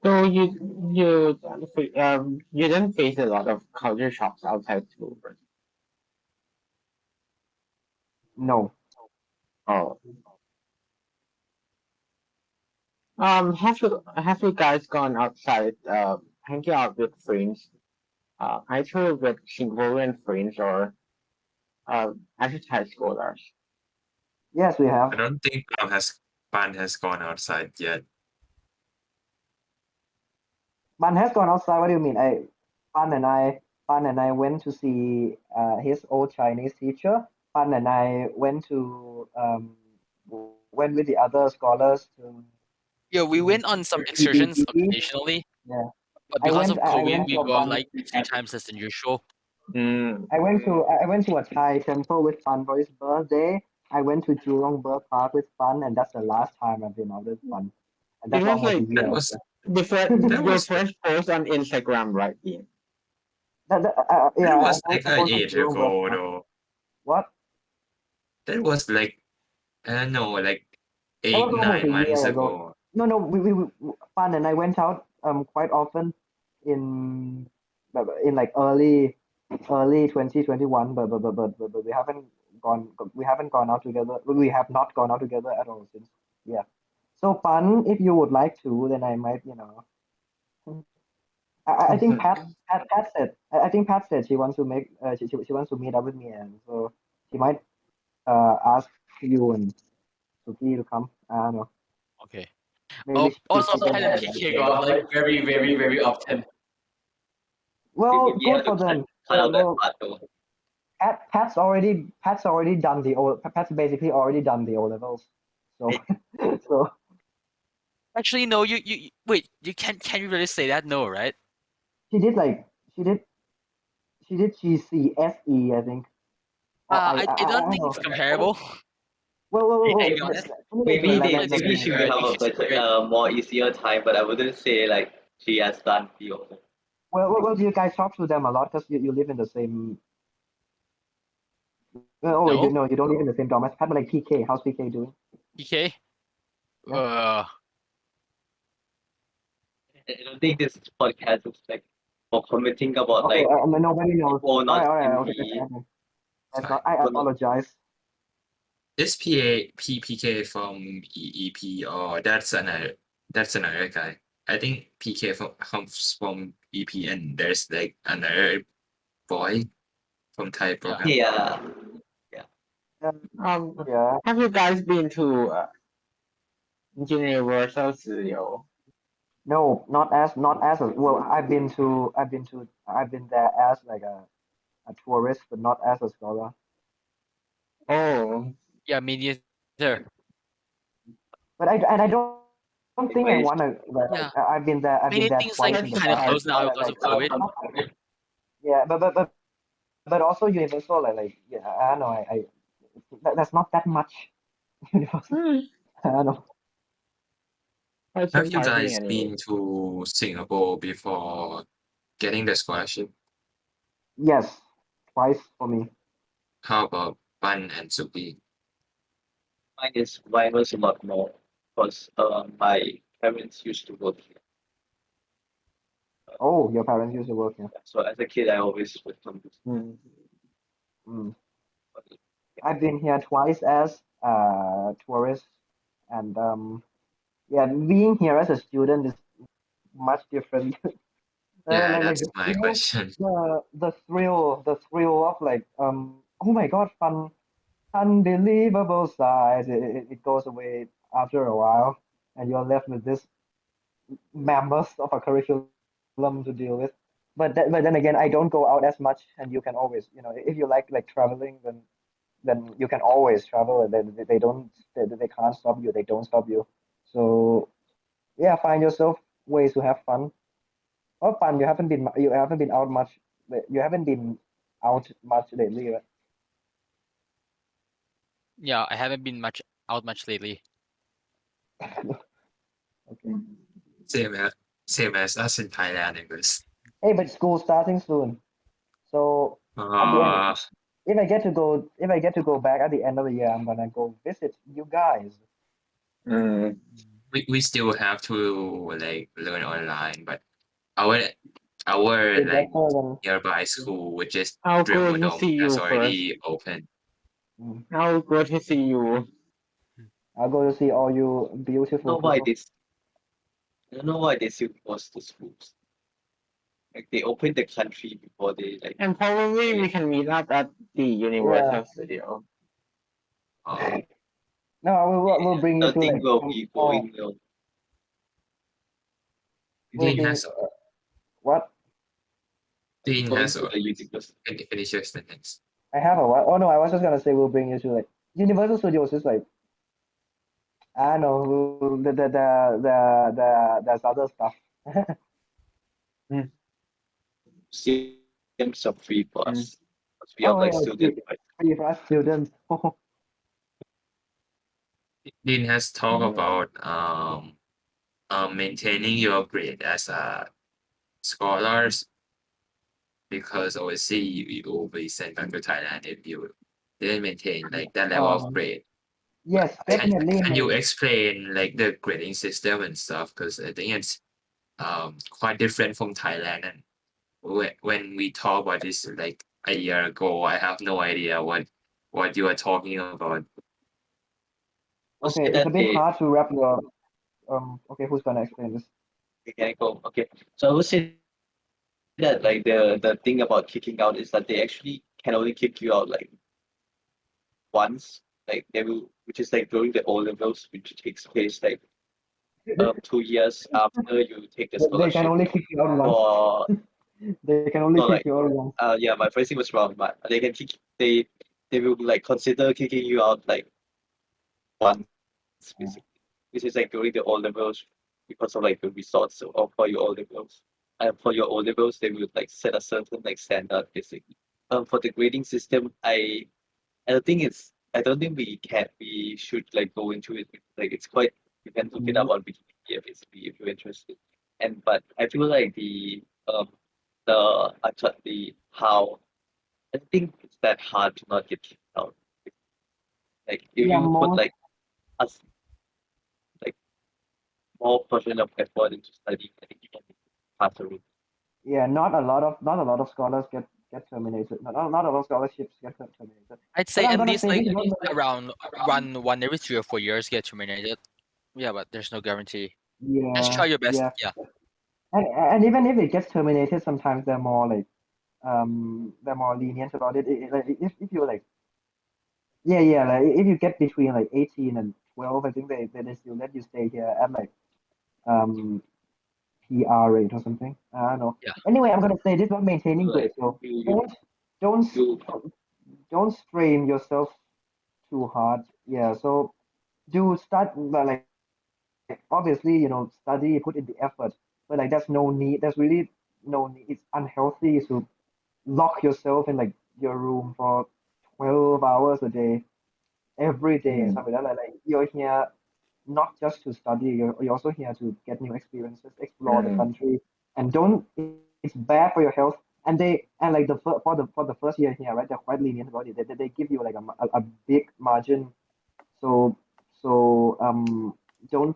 So you didn't face a lot of culture shocks outside school. No. Oh. Have you guys gone outside hanging out with friends? Either with Singaporean friends or outside scholars? Yes, we have. I don't think Pan has gone outside yet. Man has gone outside. What do you mean? Pan and I, Pan and I went to see his old Chinese teacher. Pan and I went with the other scholars Yeah, we to went on some excursions PPT. occasionally, Yeah, but because of I COVID, went we to a go Pan. like 3 times less than usual. I went to a Thai temple with Pan for his birthday. I went to Jurong Bird Park with Pan, and that's the last time I've been out with Pan. And It that's was almost a like year. That was that your was first post on Instagram, right, Ian? Yeah, that was I like a posted age Jurong Bird ago Park. though. What? That was like I don't know, like That eight, was almost a 9 months year ago. ago. No, Pan and I went out quite often in in like early 2021, but we haven't gone out together. We have not gone out together at all since. Yeah. So Pan, if you would like to, then I might, I think I think Pat said she wants to she wants to meet up with me, and so she might ask you and Suki to come. I don't know. Okay. Maybe Oh, she also can Pan and have PK go out like very, very, very often. Well, We good have to for them. cut out that Well, part though. Pat's already done Pat's basically already done the O levels. So so Actually, no. Wait. You can you really say that? No, right? she did like she did GCSE, I think. Or I I don't don't think know. it's comparable. Well, To be honest, Maybe let, they let, let maybe me she will have a it's better great. more easier time, but I wouldn't say like she has done the other. do you guys talk to them a lot because you live in the same oh No, you don't live in the same dorm as Pat, but like PK, how's PK doing? PK. Yeah. I don't think this podcast is like for commenting about Okay, like nobody knows. or not All right, in okay, the okay. That's Fine. not, I apologize. Is PK from EEP or that's another guy. I think PK comes from EP and there's like another boy from Thai program. yeah. Yeah. Have you guys been to Universal Studio? No, not as well. I've been there as like a tourist, but not as a scholar. Oh, Yeah, me neither. But I don't think I Anyways, wanna. Yeah, I've been there. I've been many there things like twice in That's the kind of past. closed It's not now like, because of like COVID. yeah, but also Universal like yeah. I don't know. That's not that much. Universal. Hmm, I don't know. that's Have you surprising guys anyway. been to Singapore before getting the scholarship? Yes, twice for me. How about Pan and Suki? mine was a lot more because my parents used to work here. Oh, your parents used to work here. So as a kid, I always would come to Hmm. Mm. school. I've been here twice as tourist, and yeah, being here as a student is much different. Yeah, Like that's my question. the thrill of like oh my god, fun, unbelievable size. It goes away after a while, and you're left with this mammoth of a curriculum to deal with. But then again, I don't go out as much, and you can always, if you like traveling, then you can always travel. And they don't they can't stop you. They don't stop you. So yeah, find yourself ways to have fun. Oh, fun. You haven't been out much. You haven't been out much lately, right? Yeah, I haven't been much lately. Okay. Same as same as us in Thailand, I guess. Hey, but school's starting soon. So at the end, Uh, if I get to go back at the end of the year, I'm gonna go visit you guys. Hmm. we still have to like learn online, but our our It's like better than. nearby school, which is I'll go to Dremodong, see has you first. already opened. Mm. I'll go to see you. I'll go to see all you I don't beautiful know why people. I don't know why they still force the schools. Like they open the country before they like. And probably we can meet up at the Yeah. Universal Studio. Uh, No, we'll bring you I to think like we'll be oh, going. we'll Dean bring has what? Dean Going has to the university. finish your sentence. I have a what? Oh no, I was just gonna say we'll bring you to like Universal Studios is like I don't know there's other stuff. Museums are free for Hmm. us. Because we are Oh like yeah, students, right? free for us students. Dean has talked about maintaining your grade as a scholars because obviously you will be sent back to Thailand if you didn't maintain like that level of Um, grade. But yes, definitely. can you explain like the grading system and stuff? Because I think it's quite different from Thailand. And when we talk about this like a year ago, I have no idea what you are talking about. We'll Okay, say it's a that bit hard to wrap your okay, who's gonna explain this? they can go. Okay, so I would say that like the thing about kicking out is that they actually can only kick you out like once. Like they will, which is like during the O levels, which takes place like 2 years after you take the They can scholarship. only kick you out once. For They can only no kick like you out once. yeah, my phrasing was wrong, but they can kick they will like consider kicking you out like once basically. This is like during the O levels because of like the results of for your O levels. And for your O levels, they will like set a certain like standard basically. For the grading system, I don't think we should like go into it. Like it's quite you can look it up on Wikipedia basically if you're interested. And but I feel like the how I think it's that hard to not get kicked out. Like if Yeah, you put most us like more portion of effort into studying, I think you can pass through. yeah, not a lot of scholars get terminated. Not a lot of scholarships get terminated. I'd But say I'm at gonna least say like this one around one every 3 or 4 years get terminated. Yeah, but there's no guarantee. Just yeah, try your best. yeah. Yeah. And even if it gets terminated, sometimes they're more lenient about it. Like if you're like yeah, like if you get between like 18 and 12, I think they still let you stay here at like um PR rate or something. I don't know. Yeah. Anyway, I'm gonna say this about maintaining Like grades. So you don't don't you don't strain yourself too hard. Yeah. So do start like obviously, study, put in the effort, but like there's no need. There's really no need. It's unhealthy to lock yourself in like your room for 12 hours a day, every day and stuff like that. Like you're here not just to study, you're also here to get new experiences, explore the country, and don't. It's bad for your health. And like for the first year here, right? They're quite lenient about it. They give you like a big margin. So don't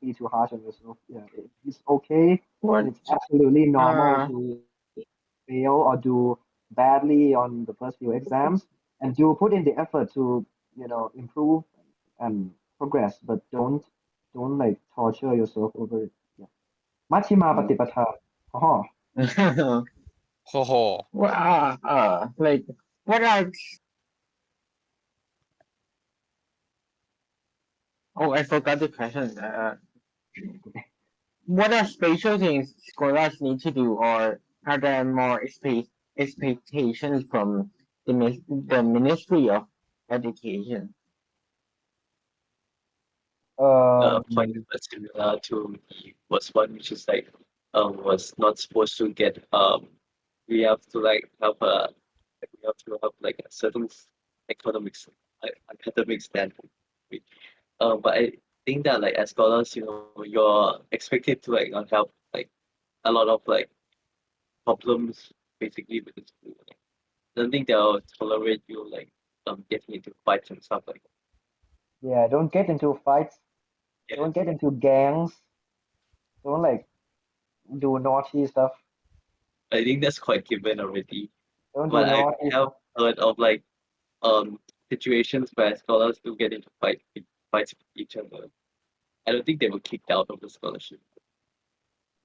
be too harsh on yourself. Yeah, it's okay What? and it's absolutely normal Uh, to fail or do badly on the first few exams, and you put in the effort to improve and progress, but don't like torture yourself over it. Yeah. Machima patipatha. Oh, Ho ho. what like what are oh I forgot the question. What are special things scholars need to do, or are there more expectations from the Ministry of Education? Quite similar to the first one, which is like was not supposed to get we have to like have a we have to have like a certain economics academic standard. But I think that like as scholars, you're expected to like not have like a lot of like problems basically with the school. Like, I don't think they'll tolerate you like getting into fights and stuff like that. yeah, don't get into fights, don't Yes. get into gangs, don't like do naughty stuff, I think that's quite given already. don't do But I naughty have stuff. heard of like um situations where scholars do get into fights with each other. I don't think they were kicked out of the scholarship.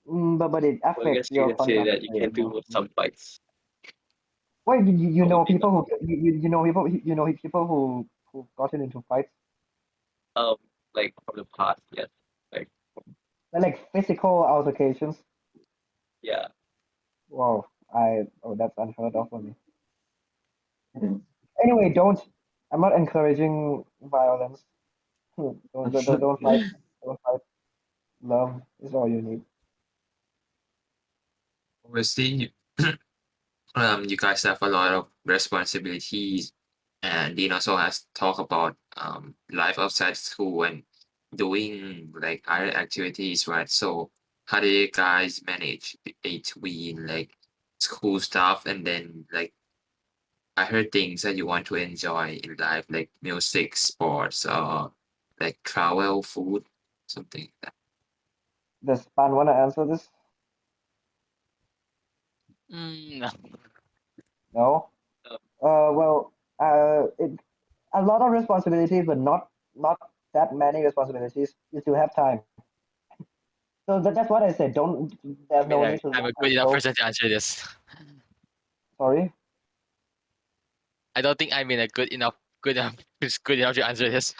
But it So I affects guess you your can say financial, that you can do some fights. Well, you know Probably people not. you know people who've gotten into fights. Um, like from the past, yes. Like They're like physical altercations. yeah. Wow, that's unheard of for me. Mm. Anyway, don't. I'm not encouraging violence. Don't fight. Don't fight. Love is all you need. Obviously, you guys have a lot of responsibilities, and Dean also has talked about life outside school and doing like other activities, right? So how do you guys manage between like school stuff and then like I heard things that you want to enjoy in life, like music, sports, or like travel, food, something like that. Does Pan wanna answer this? No. No. Um, Well, a lot of responsibilities, but not that many responsibilities. You still have time. So that's what I said. Don't. I There's mean, no need to I'm a lock good enough yourself. person to answer this. Sorry. I don't think I'm in a good enough who's good enough to answer this.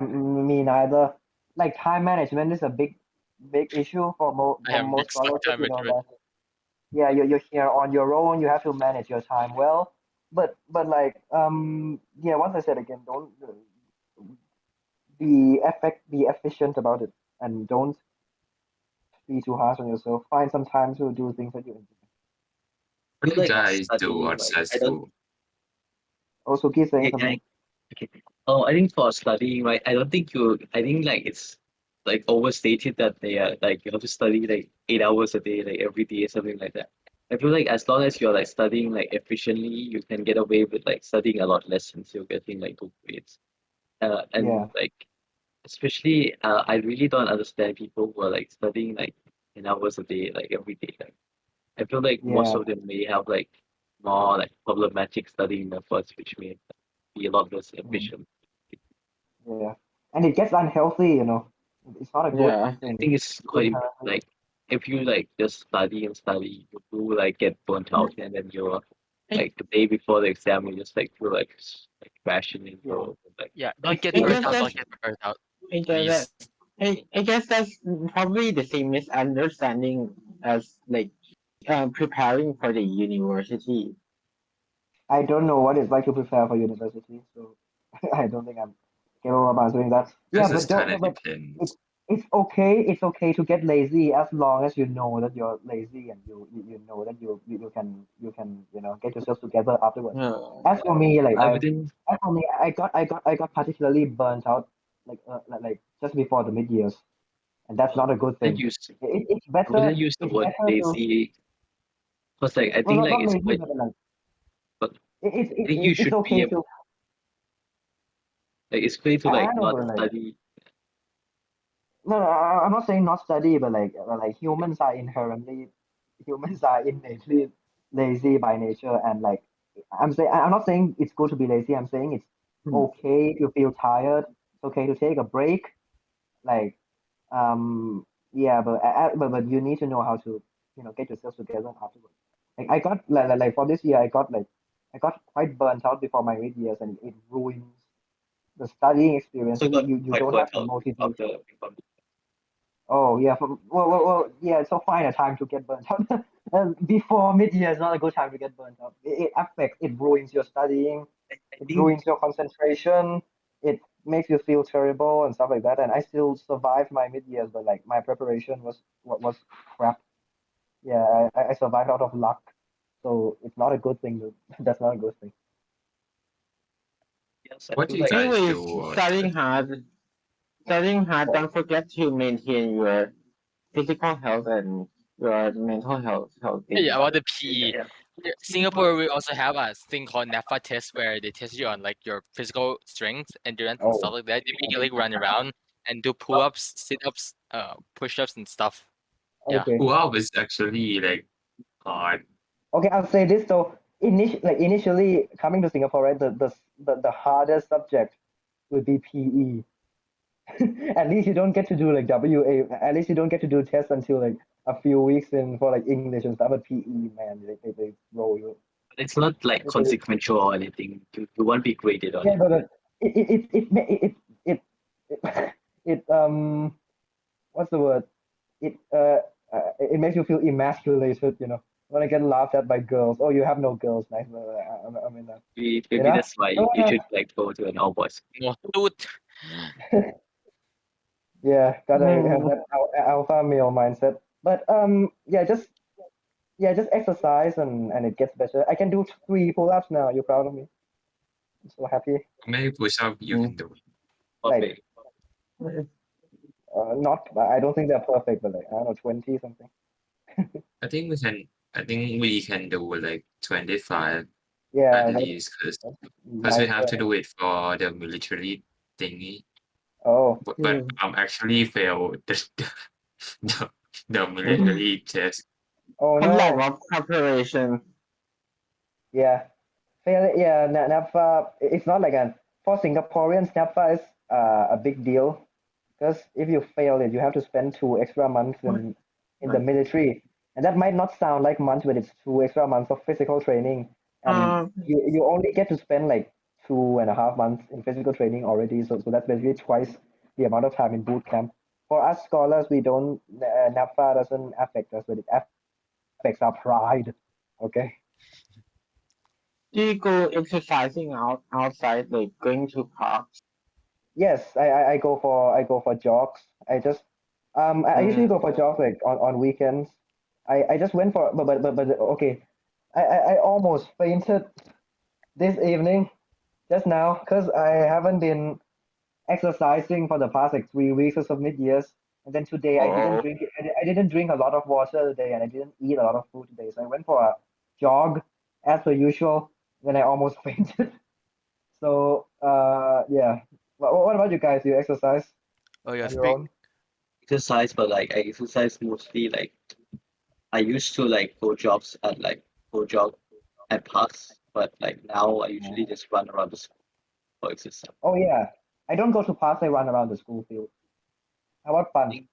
Me neither. Like time management is a big issue for I for have most big suck scholarships. time management. That yeah, you're here on your own. You have to manage your time well. But like yeah, once I said again, don't be efficient about it, and don't be too harsh on yourself. Find some time to do things that you enjoy. What I do feel you like guys do studying, like outside I don't school? Also, keep saying okay, something. okay. Oh, I think for studying, right, I think like it's like overstated that they are like you have to study like 8 hours a day, like every day, something like that. I feel like as long as you're like studying like efficiently, you can get away with like studying a lot less since you're getting like good grades. And Yeah, like especially I really don't understand people who are like studying like 10 hours a day, like every day. Like I feel like most yeah, of them may have like more like problematic studying methods, which may be a lot less mm, efficient. yeah. And it gets unhealthy. It's not a good Yeah. I thing. think it's quite Inherently. like if you like just study and study, you do like get burnt out, and then you're I, like the day before the exam, you just like feel like crashing and Yeah, like Yeah, don't get I burnt guess out. that's Don't get burnt out, I guess please. that I guess that's probably the same misunderstanding as like preparing for the university. I don't know what it's like to prepare for university, so I don't think I'm capable of answering that. I Yeah, just but don't, kind of but depends. it's okay. It's okay to get lazy as long as you know that you're lazy and you know that you can get yourself together afterwards. As for me, like I wouldn't. I got particularly burnt out like just before the mid years, and that's not a good wouldn't thing. use It's I better. wouldn't use the It's word better to lazy because like I well think like not it's lazy, quite. but like But I it, think you it's should be okay able to. like it's great to I like know, not but like study. no, I'm not saying not study, but like humans are innately lazy by nature, and like I'm not saying it's good to be lazy. I'm saying it's okay if you feel tired. It's okay to take a break. Like yeah, but you need to know how to get yourself together afterwards. Like I got like for this year, I got quite burnt out before my mid years, and it ruins the studying experience. Also got You quite don't burnt have the out motivation. after. Oh yeah, yeah. So find a time to get burnt out. Before mid-year is not a good time to get burnt out. It affects, it ruins your studying, I it think ruins your concentration, it makes you feel terrible and stuff like that. And I still survived my mid-years, but like my preparation was crap. Yeah, I survived out of luck. So it's not a good thing. That's not a good thing. yes, I What feel do you like guys Anyways, do? studying hard, don't forget to maintain your physical health and your mental health Yeah, healthy. about the PE. yeah. Singapore, we also have a thing called NAPFA test where they test you on like your physical strength, endurance, and stuff Oh, like that. They make you like run around and do pull-ups, sit-ups, push-ups, and stuff. Yeah. okay. Wow, is actually like hard. Okay, I'll say this though. Initially coming to Singapore, right? The hardest subject would be PE. At least you don't get to do like WA. At least you don't get to do tests until like a few weeks in for like English and stuff. But PE, man, they roll you. But it's not like They- consequential or anything. You won't be graded on Yeah, it. but it what's the word? It makes you feel emasculated. When I get laughed at by girls. Oh, you have no girls. Nice. I mean that. You Maybe know. that's why Don't you wanna. should like go to an all boys. No, toot. Yeah, gotta have Mm, that alpha male mindset. But just exercise and it gets better. I can do 3 pull-ups now. You proud of me? I'm so happy. Maybe push up you mm. can do. Like Okay. not. I don't think they're perfect, but like I don't know, 20 something. I think we can. I think we can do like 25 at Yeah, least, because we nice. have to do it for the military thingy. Oh, But I'm actually failed the, the military test. oh From lack no. of preparation. Yeah, fail. Yeah, NAPFA. It's not like for Singaporeans. NAPFA is a big deal because if you fail it, you have to spend 2 extra months in the military, and that might not sound like months, but it's 2 extra months of physical training, and Uh, you only get to spend like 2.5 months in physical training already. So that's basically twice the amount of time in boot camp. For us scholars, we don't NAPFA doesn't affect us, but it affects our pride. Okay. do you go exercising outside, like going to parks? Yes, I go for jogs. I usually go for jogs like on weekends. I just went for but okay. I almost fainted this evening just now because I haven't been exercising for the past like 3 weeks or so mid years. And then today Oh, I didn't drink a lot of water today and I didn't eat a lot of food today. So I went for a jog as per usual. Then I almost fainted. So yeah. What about you guys? Do you exercise Oh yeah, on your own? Exercise, but like I exercise mostly like I used to like go jog at parks, but like now I usually just run around the school for exercise. Oh yeah. I don't go to parks. I run around the school field. How about I fun? think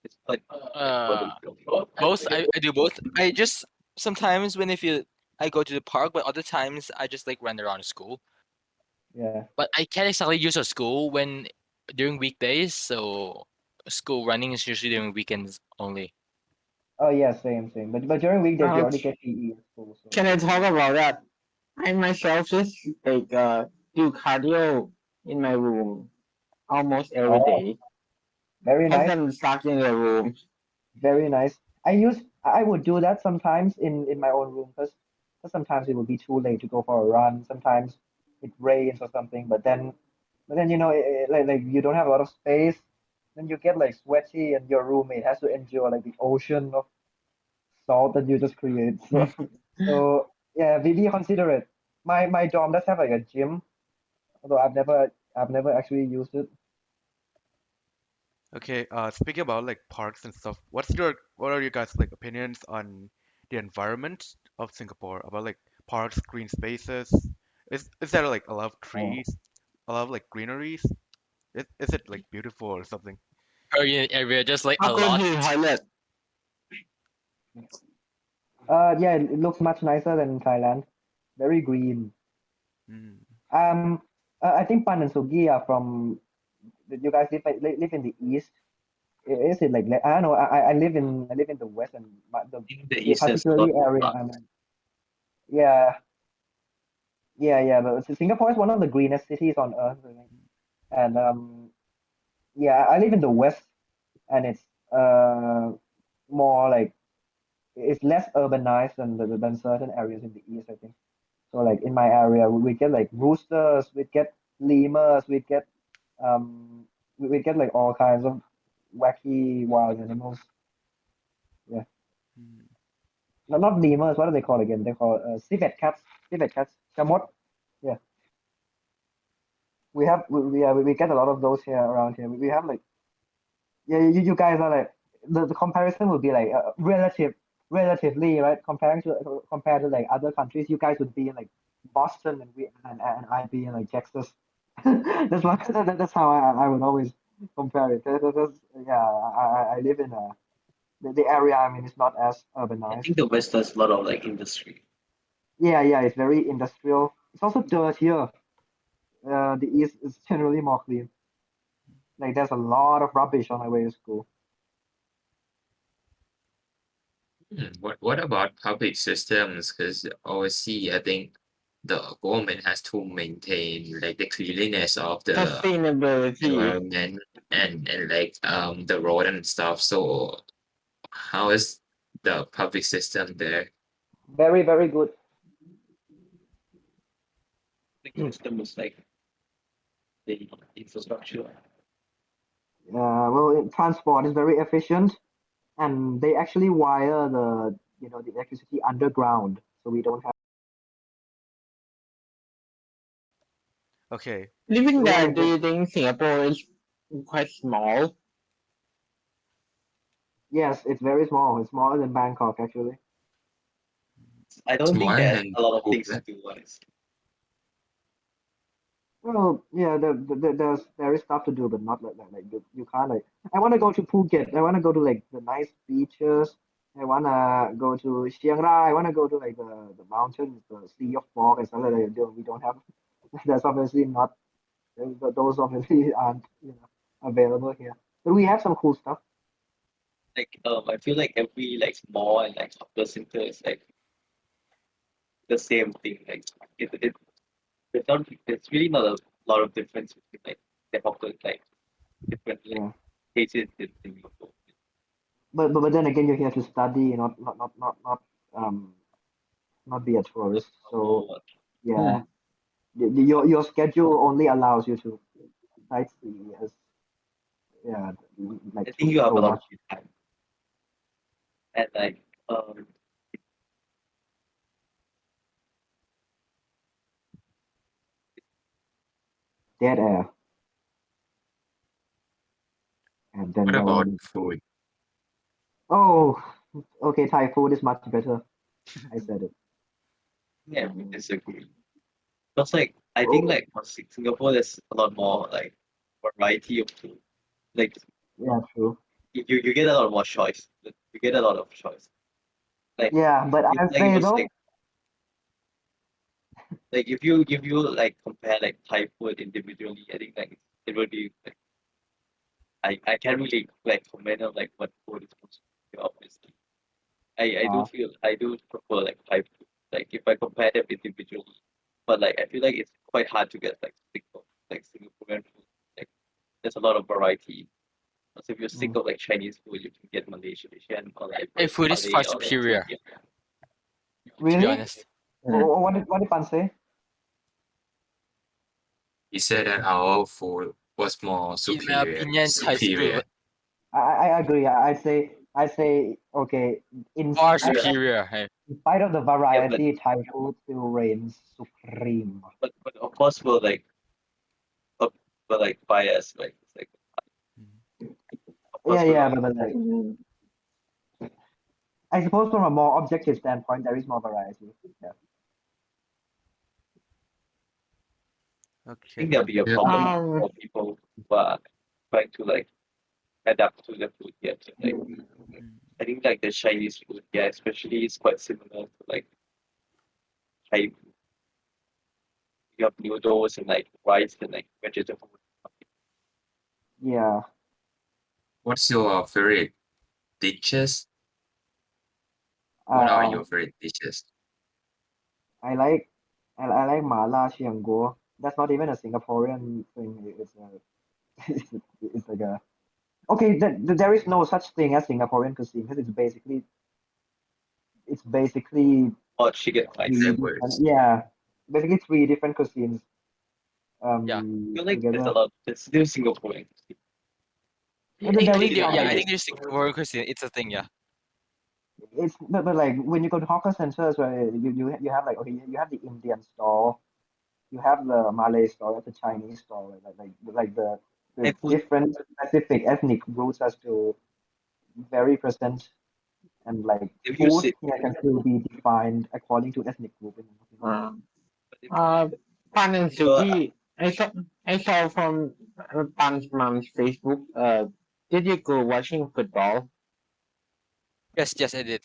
it's quite for Uh, the both. I do both. I just sometimes when I feel I go to the park, but other times I just like run around school. Yeah. But I can't exactly use a school when during weekdays, so school running is usually during weekends only. Oh yeah, same. But during weekdays you already okay. get PE in school, so Can I talk about that? I myself just like do cardio in my room almost every Oh, day very because nice. I'm stuck in the room. Very nice. I would do that sometimes in my own room because sometimes it would be too late to go for a run. Sometimes it rains or something, but then like you don't have a lot of space. Then you get like sweaty, and your roommate has to endure like the ocean of salt that you just create. So yeah, be considerate. My dorm does have like a gym, although I've never actually used it. Okay, speaking about like parks and stuff, what are your guys like opinions on the environment of Singapore about like parks, green spaces? Is there like a lot of Oh. trees, a lot of like greeneries? Is it like beautiful or something? Korean area, just like a I'll go to lot. the toilet. Yeah, it looks much nicer than Thailand. Very green. Mm. Um, I think Pan and Suki are from. You guys live in the east. Is it like I don't know. I live in the west, and In the the east, there's a particularly lot more area parks. I'm in. Yeah, yeah. But Singapore is one of the greenest cities on earth, I think. And yeah, I live in the west, and it's more like it's less urbanized than certain areas in the east, I think. So like in my area, we get like roosters, we get lemurs, we get like all kinds of wacky wild animals. Yeah, Mm. not lemurs. What are they called again? They call civet cats. Civet cats. Chamot. Yeah, we get a lot of those here around here. We have like yeah, you guys are like the comparison would be like relatively right compared to like other countries. You guys would be in like Boston, and I'd be in like Texas. That's how I would always compare it. Yeah, I live in the area I'm in is not as I urbanized. think the west has a lot of like industry. Yeah, it's very industrial. It's also dirtier. The east is generally more clean. Like there's a lot of rubbish on my way to school. What about public systems? Because overseas, I think the government has to maintain like the cleanliness of the Sustainability. environment and like the road and stuff. So how is the public system there? Very, very good. The system is like the infrastructure. Transport is very efficient, and they actually wire the electricity underground, so we don't have. Okay, Living We have there, a do very you think Singapore is quite small? yes, it's very small. It's smaller than Bangkok actually. I don't think Smaller there's than a lot of things to Oakland. do, honestly. Well, yeah, there is stuff to do, but not like you can't like. I want to go to Phuket. I want to go to like the nice beaches. I want to go to Chiang Rai. I want to go to like the mountains, the sea of fog and stuff like that. We don't have. That's obviously not. Those obviously aren't available here. But we have some cool stuff. Like I feel like every like mall and like hawker center is like the same thing. Like it's really not a lot of difference between like the hawker like different like Yeah. places in Singapore. But then again, you're here to study, um not be a Not tourist. So normal. Hmm. yeah, your schedule only allows you to sightsee as yeah like I think you have so a lot of much. free time and like um Dead air, and then What no about one. food? Oh, okay. Thai food is much better. I said it. yeah, we disagree. Because like I think like for Singapore there's a lot more like variety of food. Like Yeah, true. you get a lot more choice. You get a lot of choice. Like Yeah, but it's I'll like if say it's though, like if you like compare like Thai food individually, I think like it would be like I can't really like comment on like what food is supposed to be obviously. uh, I do prefer like Thai food. Like if I compare them individually. But like I feel like it's quite hard to get like Singapore there's a lot of variety. So if you're sick of like Chinese food, you can get Malaysian or like Hey, food is far Malay or like superior, Indian. to be Really? honest. What did Pan say? He said that our food was more In my opinion, Thai superior. food I agree. I say okay. In far spite, superior. Hey. in spite of the Yeah, but, variety, Thai food still reigns supreme. but of course uh, we're like biased, like it's like of course Yeah, we're but like, I suppose from a more objective standpoint, there is more variety. Yeah. I Okay. think there'll be a Yeah. problem for people who are trying to like adapt to the food here. So, like I think like the Chinese food, yeah, especially is quite similar to like Thai food. You have noodles and like rice and like vegetable. Yeah. What's your favorite dishes? What are your favorite dishes? I like I like mala xiangguo. That's not even a Singaporean thing. It's a it's like a okay. There is no such thing as Singaporean cuisine because it's basically Or chicken rice. three different, Backwards. yeah, basically three different cuisines Yeah. I feel like there's a together. lot. There's still Singaporean. But there I is think there, yeah, I like think there's Singaporean cuisine. It's a thing, yeah. it's but like when you go to hawker centers, right? You have like okay, you have the Indian stall, you have the Malay stall, the Chinese stall, right? Like the And food, different specific ethnic roots are still very present, and like if you food sit, here can still be defined according to ethnic group. Uh, but if, Pan and so Suki, I saw from Pan's mom's Facebook. Did you go watching football? Yes, I did.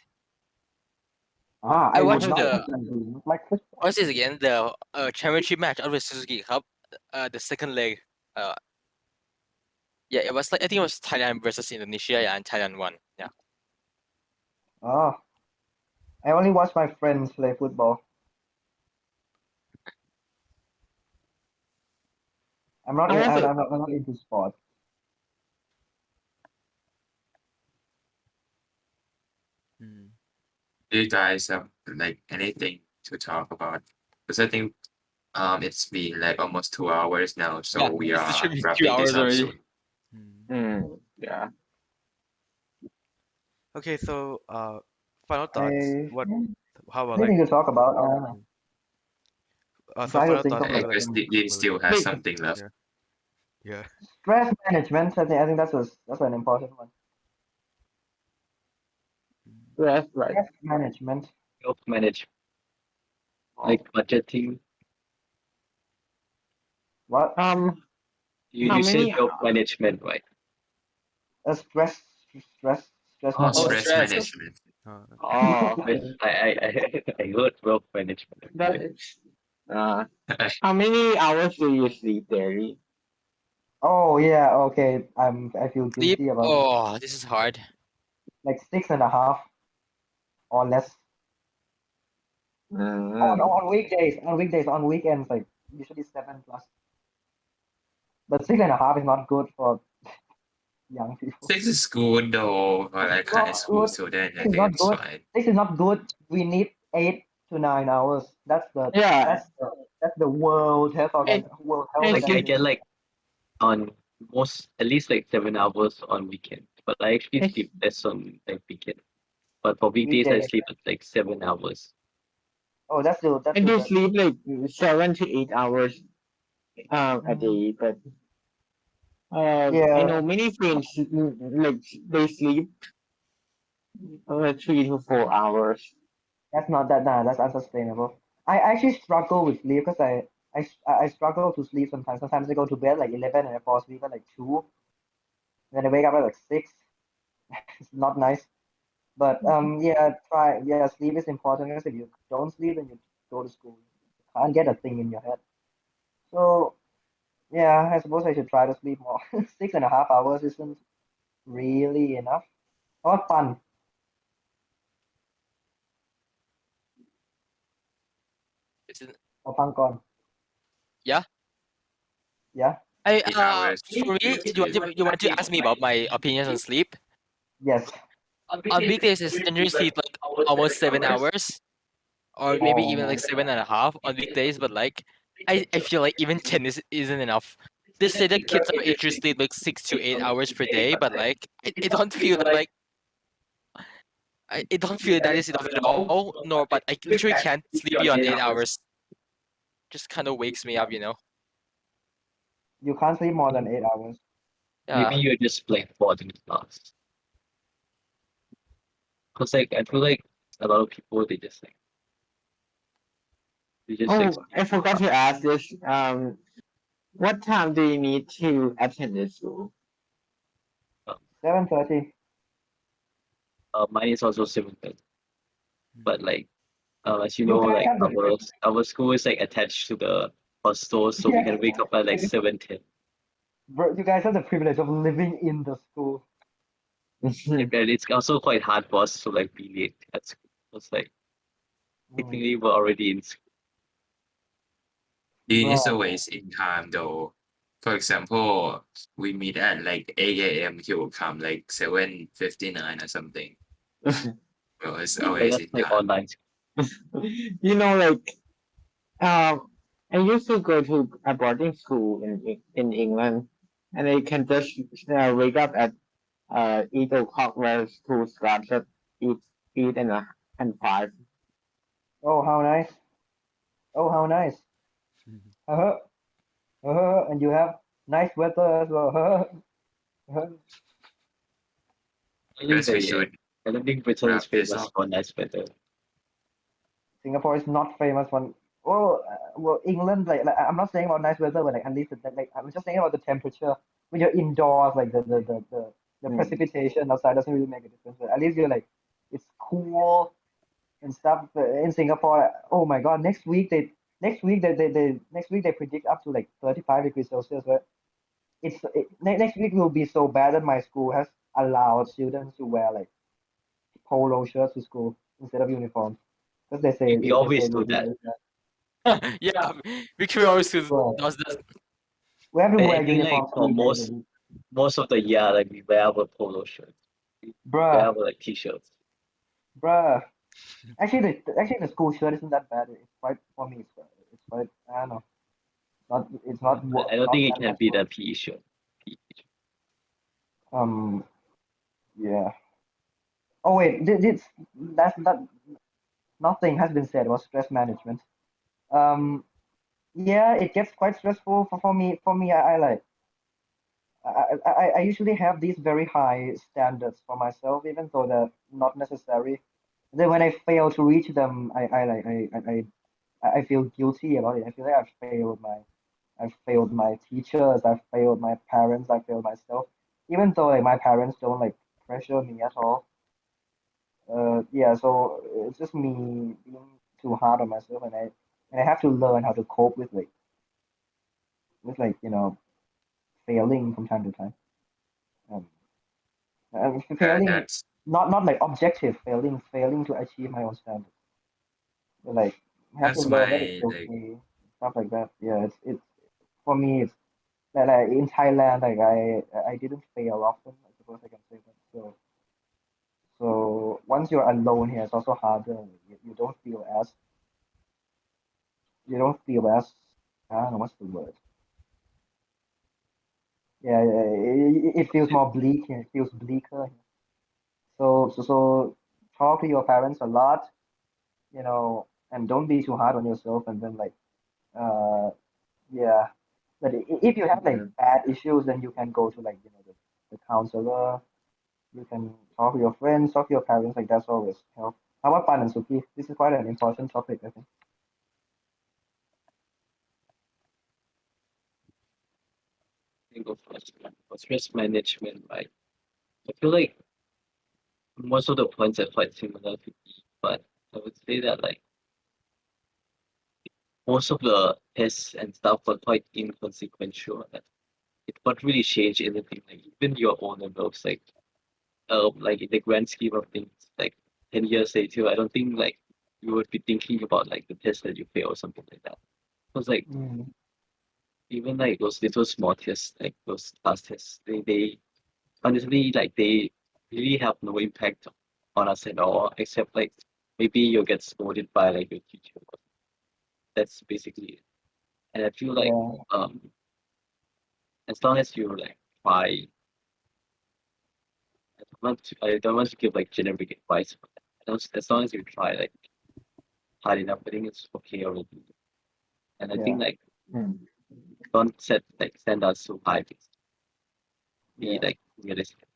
I I would watched not the personally not like football. what's this again? The championship match of the Suzuki Cup. The second leg. Uh, yeah, it was like I think it was Thailand versus Indonesia, yeah, and Thailand won. Yeah. Ah, I only watch my friends play football. I'm not I in, was I'm not into sports. Mm. Do you guys have like anything to talk about? Because I think it's been like almost 2 hours now, so Yeah, we it's are literally two wrapping this hours up already. soon. yeah. Okay, so final thoughts. I How about like anything to talk about. so Try to final think thoughts of I like maybe like guess some you like still have Wait, something left. yeah yeah stress management. I think that's an important one. yes, right. Stress management. self manage like budgeting. What? Um, You how you said many? self management, right? A stress stress Oh, Oh, management. stress stress. management. Oh, But I heard self management. that is. Uh, how many hours do you sleep daily? Oh yeah, okay. I feel Sleep. guilty about it. Oh, this is hard. Like 6.5 or less. On Mm. on weekdays, on weekends, like usually 7 plus. But 6.5 is not good for young people. 6 is good though for like high Not school good. student. I Six is think not it's good. fine. 6 is not good. We need 8 to 9 hours. Yeah, That's the it, World Health I Like I sleep. get Organization. like on most at least like 7 hours on weekend, but I actually I, sleep less on like weekend. But for weekdays, I Weekday. sleep at like 7 hours. Oh, that's I still do better. sleep like 7 to 8 hours a day, but I Yeah, know many friends like they sleep 3 to 4 hours. that's not that nah, that's unsustainable. I actually struggle with sleep because I struggle to sleep sometimes. Sometimes I go to bed like 11 and I fall asleep at like 2. Then I wake up at like 6. It's not nice. But yeah, sleep is important because if you don't sleep and you go to school, you can't get a thing in your head. So yeah, I suppose I should try to sleep more. 6.5 hours isn't really enough. How about fun? It's Or fun gone? yeah. Yeah. I 8 hours. for me, you want to ask me about my opinions on sleep? Yes. On weekdays, I generally sleep like almost 7 hours, or maybe even like Oh, 7.5 on weekdays. But like, I feel like even 10 isn't enough. They say that kids our age should sleep like 6 to 8 hours per day, but like, I don't feel that like I don't feel that is enough at all. Nor, but I literally can't sleep beyond 8 hours. Just kind of wakes me up, you know. you can't sleep more than 8 hours. Yeah. Maybe you're just like bored in class. Cause like I feel like a lot of people they just like Oh, I forgot to ask this. What time do you need to attend the school? 7:30. mine is also similar, but like as you You know, guys like have the our school is like attached to the hostel, so we yeah. can wake up at like 7:10. Bro, you guys have the privilege of living in the school. And it's also quite hard for us to like be late at school. It's like technically we're already in school. Dean is Bro, always in time though. For example, we meet at like 8 a.m. He will come like 7:59 or something. Well, it's But always that's in like time. online school. You know, like I used to go to a boarding school in England, and I can just wake up at 8 o'clock where school starts at 8 and 5. oh how nice. Oh how nice. Uh-huh. And you have nice weather as well. Uh-huh. I think Because we the should I don't think Britain is wrap this famous up. for nice weather. Singapore is not famous for well England like I'm not saying about nice weather but like at least like I'm just saying about the temperature when you're indoors like the precipitation outside doesn't really make a difference but at least you're like it's cool and stuff but in Singapore oh my god next week they predict up to like 35 degrees Celsius right next week will be so bad that my school has allowed students to wear like polo shirts to school instead of uniforms because We they say always it will do be that. very bad. Yeah, Victoria always Bro, does that. we have to I wear think like uniforms for 3 days a week. most of the year like we wear our polo shirts. We wear Bruh, our like t-shirts. bruh. Actually the school shirt isn't that bad. It's quite for me. It's quite I don't know. Not it's not I don't not think it that can much be work. the PE shirt. PE. Um yeah. Oh wait, that's that nothing has been said about stress management. Um yeah, it gets quite stressful for me I like I usually have these very high standards for myself, even though they're not necessary. Then when I fail to reach them, I feel guilty about it. I feel like I've failed my teachers, I've failed my parents, I failed myself. Even though like my parents don't like pressure me at all. Yeah, so it's just me being too hard on myself, and I have to learn how to cope with like failing from time to time. Um, failing That's not like objective failing to achieve my own standards. But like I have to learn that it's my like okay, stuff like that. Yeah, it's for me it's like in Thailand like I didn't fail often. I suppose I can say that. So once you're alone here, it's also harder. You don't feel as you don't feel as I don't know what's the word. Yeah, it feels more bleak here. It feels bleaker here. So talk to your parents a lot, and don't be too hard on yourself. And then like uh yeah, but if you have like Yeah. bad issues, then you can go to like the counselor. You can talk to your friends, talk to your parents. Like that's always help. How about Pan and Suki? This is quite an important topic, I think. Think of stress management, right? I feel like most of the points are quite similar to me, but I would say that like most of the tests and stuff were quite inconsequential. That it won't really change anything. Like even your own levels, like in the grand scheme of things, like 10 years later, I don't think like you would be thinking about like the test that you fail or something like that. Because like Mm. even like those little small tests, like those class tests, they honestly like they really have no impact on us at all, except like maybe you'll get scolded by like your teacher. That's basically it. And I feel like Yeah. as long as you like try, I don't want to give like generic advice, but as long as you try like hard enough, I think it's okay already. And I think Yeah. like Mm. don't set like standards so high. Be Yeah. like realistic.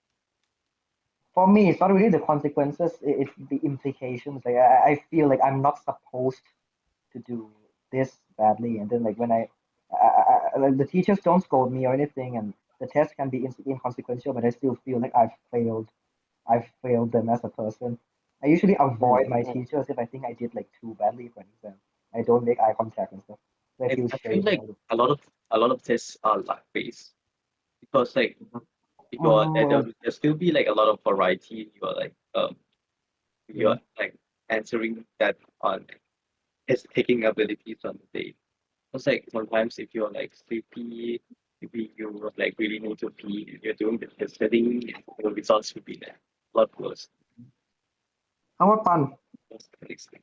For me, it's not really the consequences, it's the implications. Like I feel like I'm not supposed to do this badly, and then like when like the teachers don't scold me or anything, and the test can be inconsequential, but I still feel like I've failed them as a person. I usually avoid Mm. my teachers if I think I did like too badly for an exam. I don't make eye contact and stuff. So I feel I feel shame like about it. a lot of tests are luck based because like there'll still be like a lot of variety. You're Yeah. like answering that on test taking abilities on the day. Because like sometimes if you're like sleepy, maybe you like really need to pee, you're doing the test setting, the results will be there. A lot worse. How about fun? That's the next thing.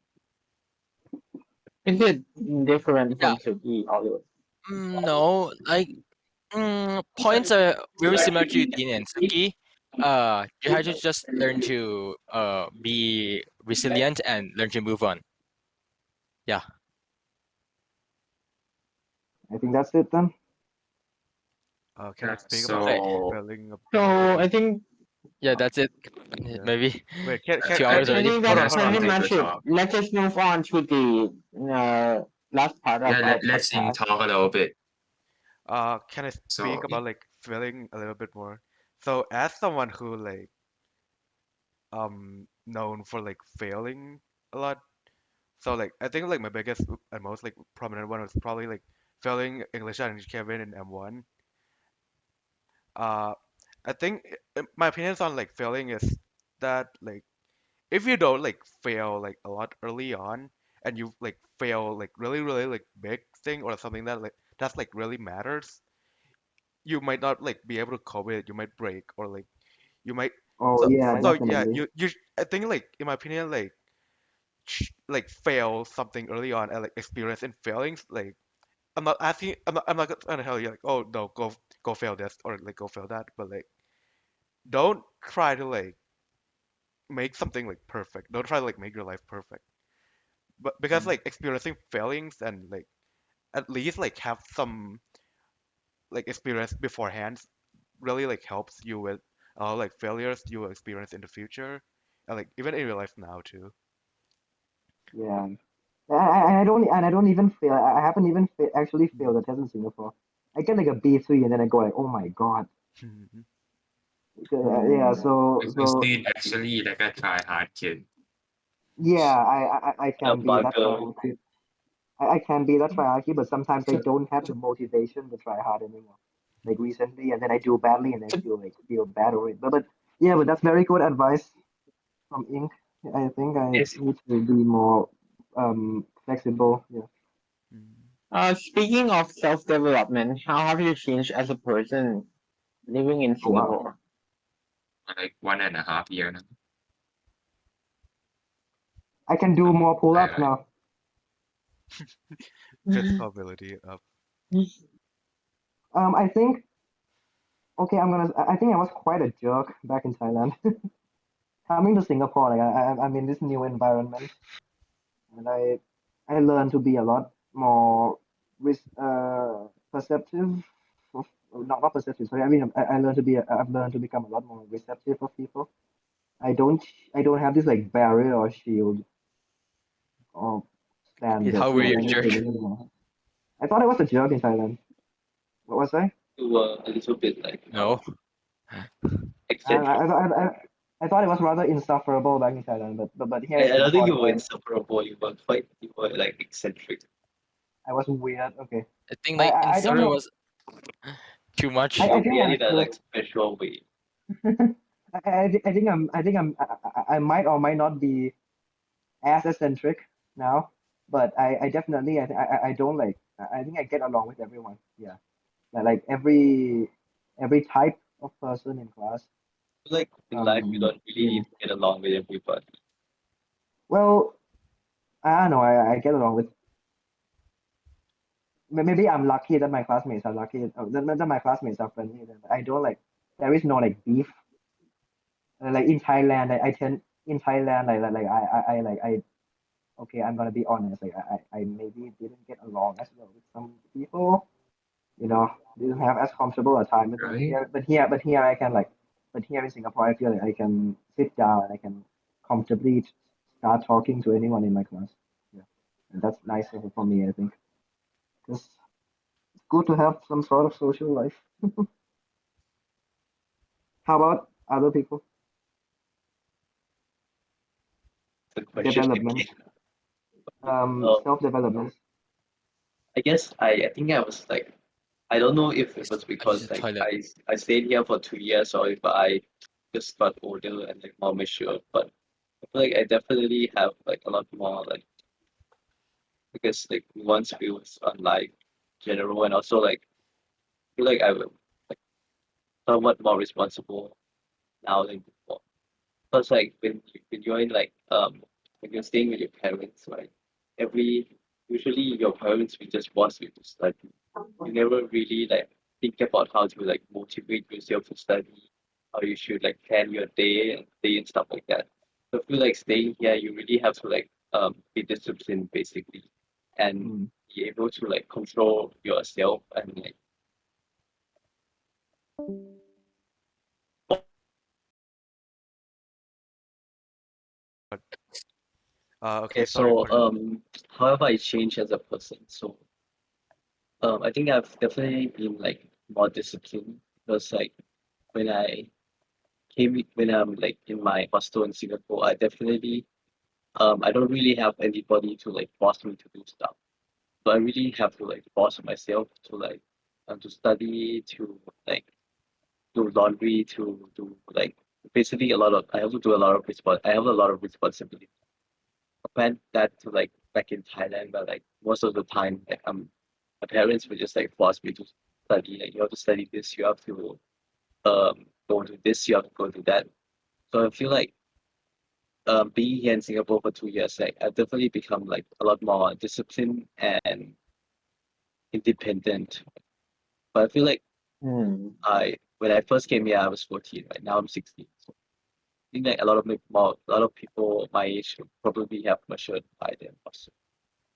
Is it different Yeah. from Suki or No, like points are very similar to Dean and Suki. You have to just learn to be resilient and learn to move on. Yeah, I think that's it then. Can I Yeah. speak about like So failing a so? bit? I think yeah, that's it. Yeah. Maybe Wait, 2 hours I already. think hold that's on, hold on. pretty Take the much it. talk. Let's just move on to the last part of Yeah. our Let's podcast. talk a little bit. Can I speak So about like failing a little bit more? So as someone who like known for like failing a lot, so like I think like my biggest and most like prominent one was probably like failing English and Kevin in M1. Uh, I think my opinions on like failing is that like if you don't like fail like a lot early on and you like fail like really like big thing or something that like that's like really matters, you might not like be able to cope with it. You might break or like you might Oh so yeah, so yeah definitely. you I think like in my opinion like like fail something early on and like experience in failings like I'm not gonna tell you like oh no go fail this or like go fail that but like don't try to like make something like perfect. Don't try to like make your life perfect. But because like experiencing failings and like at least like have some like experience beforehand really like helps you with like failures you will experience in the future and like even in your life now too. Yeah. I don't even fail. I haven't even actually failed a test in Singapore. I get like a B3 and then I go like, oh my God. Yeah, because Dean actually like a try hard kid. yeah, I A can be that bugger. tryhard. I can be that tryhard, but sometimes I don't have the motivation to try hard anymore. Like recently, and then I do badly, and I feel bad over it. But yeah, but that's very good advice from Ink. I think I Yes. need to be more flexible. Yeah. Speaking of self-development, how have you changed as a person living in Oh wow. Singapore? Like 1.5 years now. I can do more pull-ups I now. Physical ability up. I think okay. I think I was quite a jerk back in Thailand. Coming to Singapore, like I'm in this new environment, and I learned to be a lot more perceptive. Of, not perceptive. Sorry, I mean I learned to be. I've learned to become a lot more receptive of people. I don't I don't have this like barrier or shield or How standards were or you, anything jerk? anymore. I thought I was a jerk in Thailand. What was I? You were a little bit like No. I, I, eccentric. I, I, I thought it was rather insufferable back in Thailand, but here in I don't think Singapore, you were insufferable. You were like eccentric. I was weird. Okay, I think I like I, I don't instructor know. was too much. I You're think weird I'm in a still. like special way. I might or might not be as eccentric now, but I definitely I don't like I think I get along with everyone. Yeah, like every type of person in class. Like in life, you don't really Yeah. need to get along with everybody. Well, I don't know. I get along with. Maybe I'm lucky that my classmates are lucky. That my classmates are friendly. Then I don't like. There is no like beef. Like in Thailand, I tend in Thailand like I like I okay. I'm gonna be honest. Like I maybe didn't get along as well with some people. You know, didn't have as comfortable a time with them Right? here. But here I can like. But here in Singapore, I feel like I can sit down and I can comfortably start talking to anyone in my class. Yeah, and that's nice for me. I think. 'Cause it's good to have some sort of social life. How about other people? The question Development, again. Um, self-development. I guess I think I was like I don't know if it was I use the because like toilet. I stayed here for 2 years or if I just got older and like more mature. But I feel like I definitely have like a lot more like because like once views on life general and also like I feel like I will like somewhat more responsible now than before. Because like when you're in like when you're staying with your parents, right? Every usually your parents will just force you to study. You never really like think about how to like motivate yourself to study, how you should like plan your day and stuff like that. So I feel like staying here, you really have to like be disciplined basically, and Mm. be able to like control yourself and like But okay. okay, sorry So for the however I change as a person. So I think I've definitely been like more disciplined because like when I when I'm like in my hostel in Singapore, I definitely I don't really have anybody to like force me to do stuff. So I really have to like force myself to like to study, to like do laundry, to do like basically a lot of I have to do a lot of I have a lot of responsibility. Compared that to like back in Thailand, but like most of the time like my parents would just like force me to study. Like you have to study this, you have to go to this, you have to go to that. So I feel like being here in Singapore for 2 years, like I've definitely become like a lot more disciplined and independent. But I feel like Mm. I when I first came here I was 14, right now I'm 16. So I think like a lot of people my age would probably have matured by then also.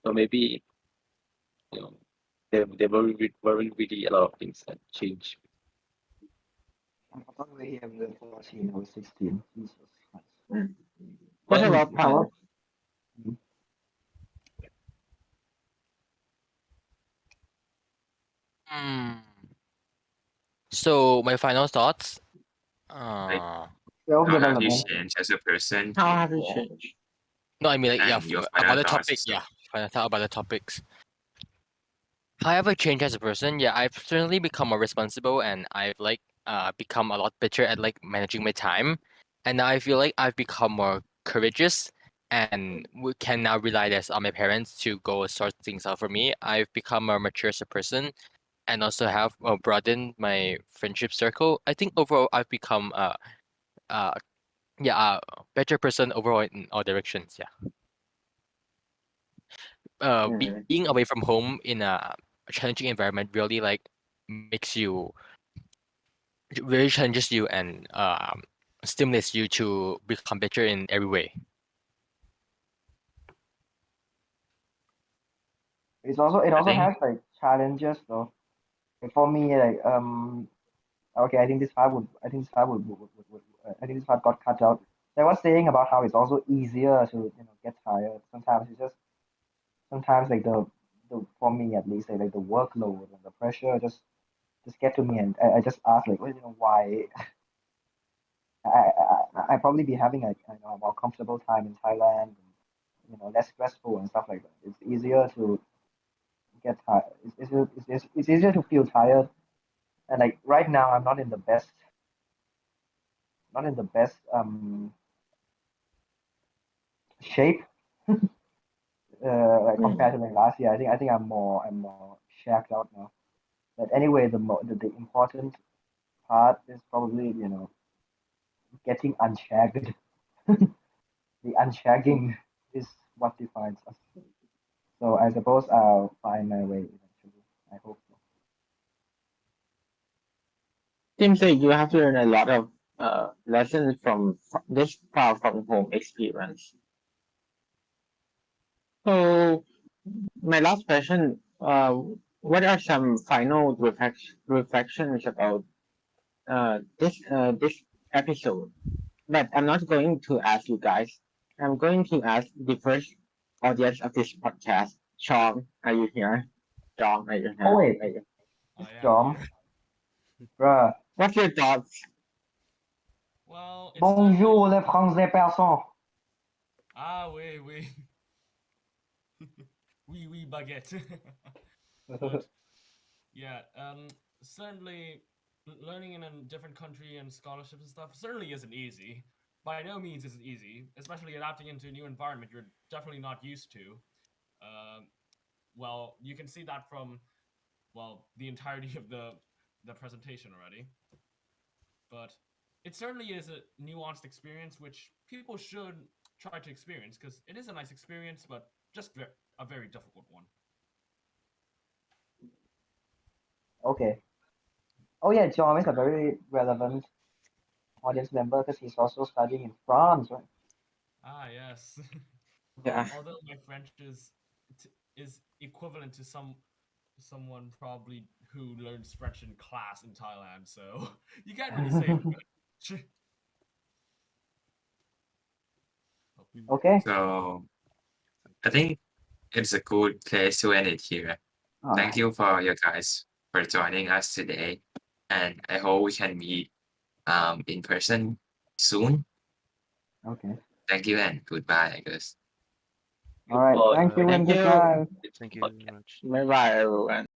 So maybe you know weren't really a lot of things that changed. I thought we were here when we were 14, I was 16. Jesus Christ. Mm. What Well, about Pan? Mm. Hmm. So my final thoughts. Like, Uh, how have you Self-development. changed as a person How have you before changed? no, I mean like yeah, and your about final the thoughts topic. as Yeah, well? final thought about the topics. How have I changed as a person? Yeah, I've certainly become more responsible, and I've like become a lot better at like managing my time, and now I feel like I've become more courageous, and we can now rely less on my parents to go sort things out for me. I've become more mature as a person, and also have broadened my friendship circle. I think overall I've become uh yeah a better person overall in all directions. Yeah. Mm. Being away from home in a challenging environment really like makes you really challenges you and stimulates you to become better in every way. It I also think has like challenges though. Like, for me, like okay, I think this part I think this part got cut out. So I was saying about how it's also easier to get tired. Sometimes it's just sometimes like the for me at least like the workload and the pressure just get to me and I just ask like well, why I probably be having like a more comfortable time in Thailand and, less stressful and stuff like that. It's easier to get tired. It's easier to feel tired and like right now I'm not in the best shape compared to like last year. I think I'm more shacked out now. But anyway, the important part is probably getting unshagged. The unshagging is what defines us. So I suppose I'll find my way eventually. I hope so. Seems like you have learned a lot of lessons from this far from home experience. So my last question, what are some final reflections about this episode? But I'm not going to ask you guys. I'm going to ask the first audience of this podcast. Sean, are you here? John, are you here? Oh wait, I it's am Dom. here. Bruh. What's your thoughts? Well, it's Bonjour les Français personnes. oui. Oui, baguette. But yeah, certainly learning in a different country and scholarships and stuff certainly isn't easy. By no means is it easy, especially adapting into a new environment you're definitely not used to. Well, you can see that from the entirety of the presentation already. But it certainly is a nuanced experience which people should try to experience because it is a nice experience, but just a very difficult one. Okay. Oh yeah, John is a very relevant audience member because he's also studying in France, right? Yes. Yeah. Although my French is equivalent to someone probably who learns French in class in Thailand, so you can't really say much. Okay. So I think it's a good place to end it here. Thank you for you guys for joining us today, and I hope we can meet in person soon. Okay. Thank you and goodbye, I guess. All right. Thank you and Thank you. goodbye. Thank you very much. Bye bye, everyone.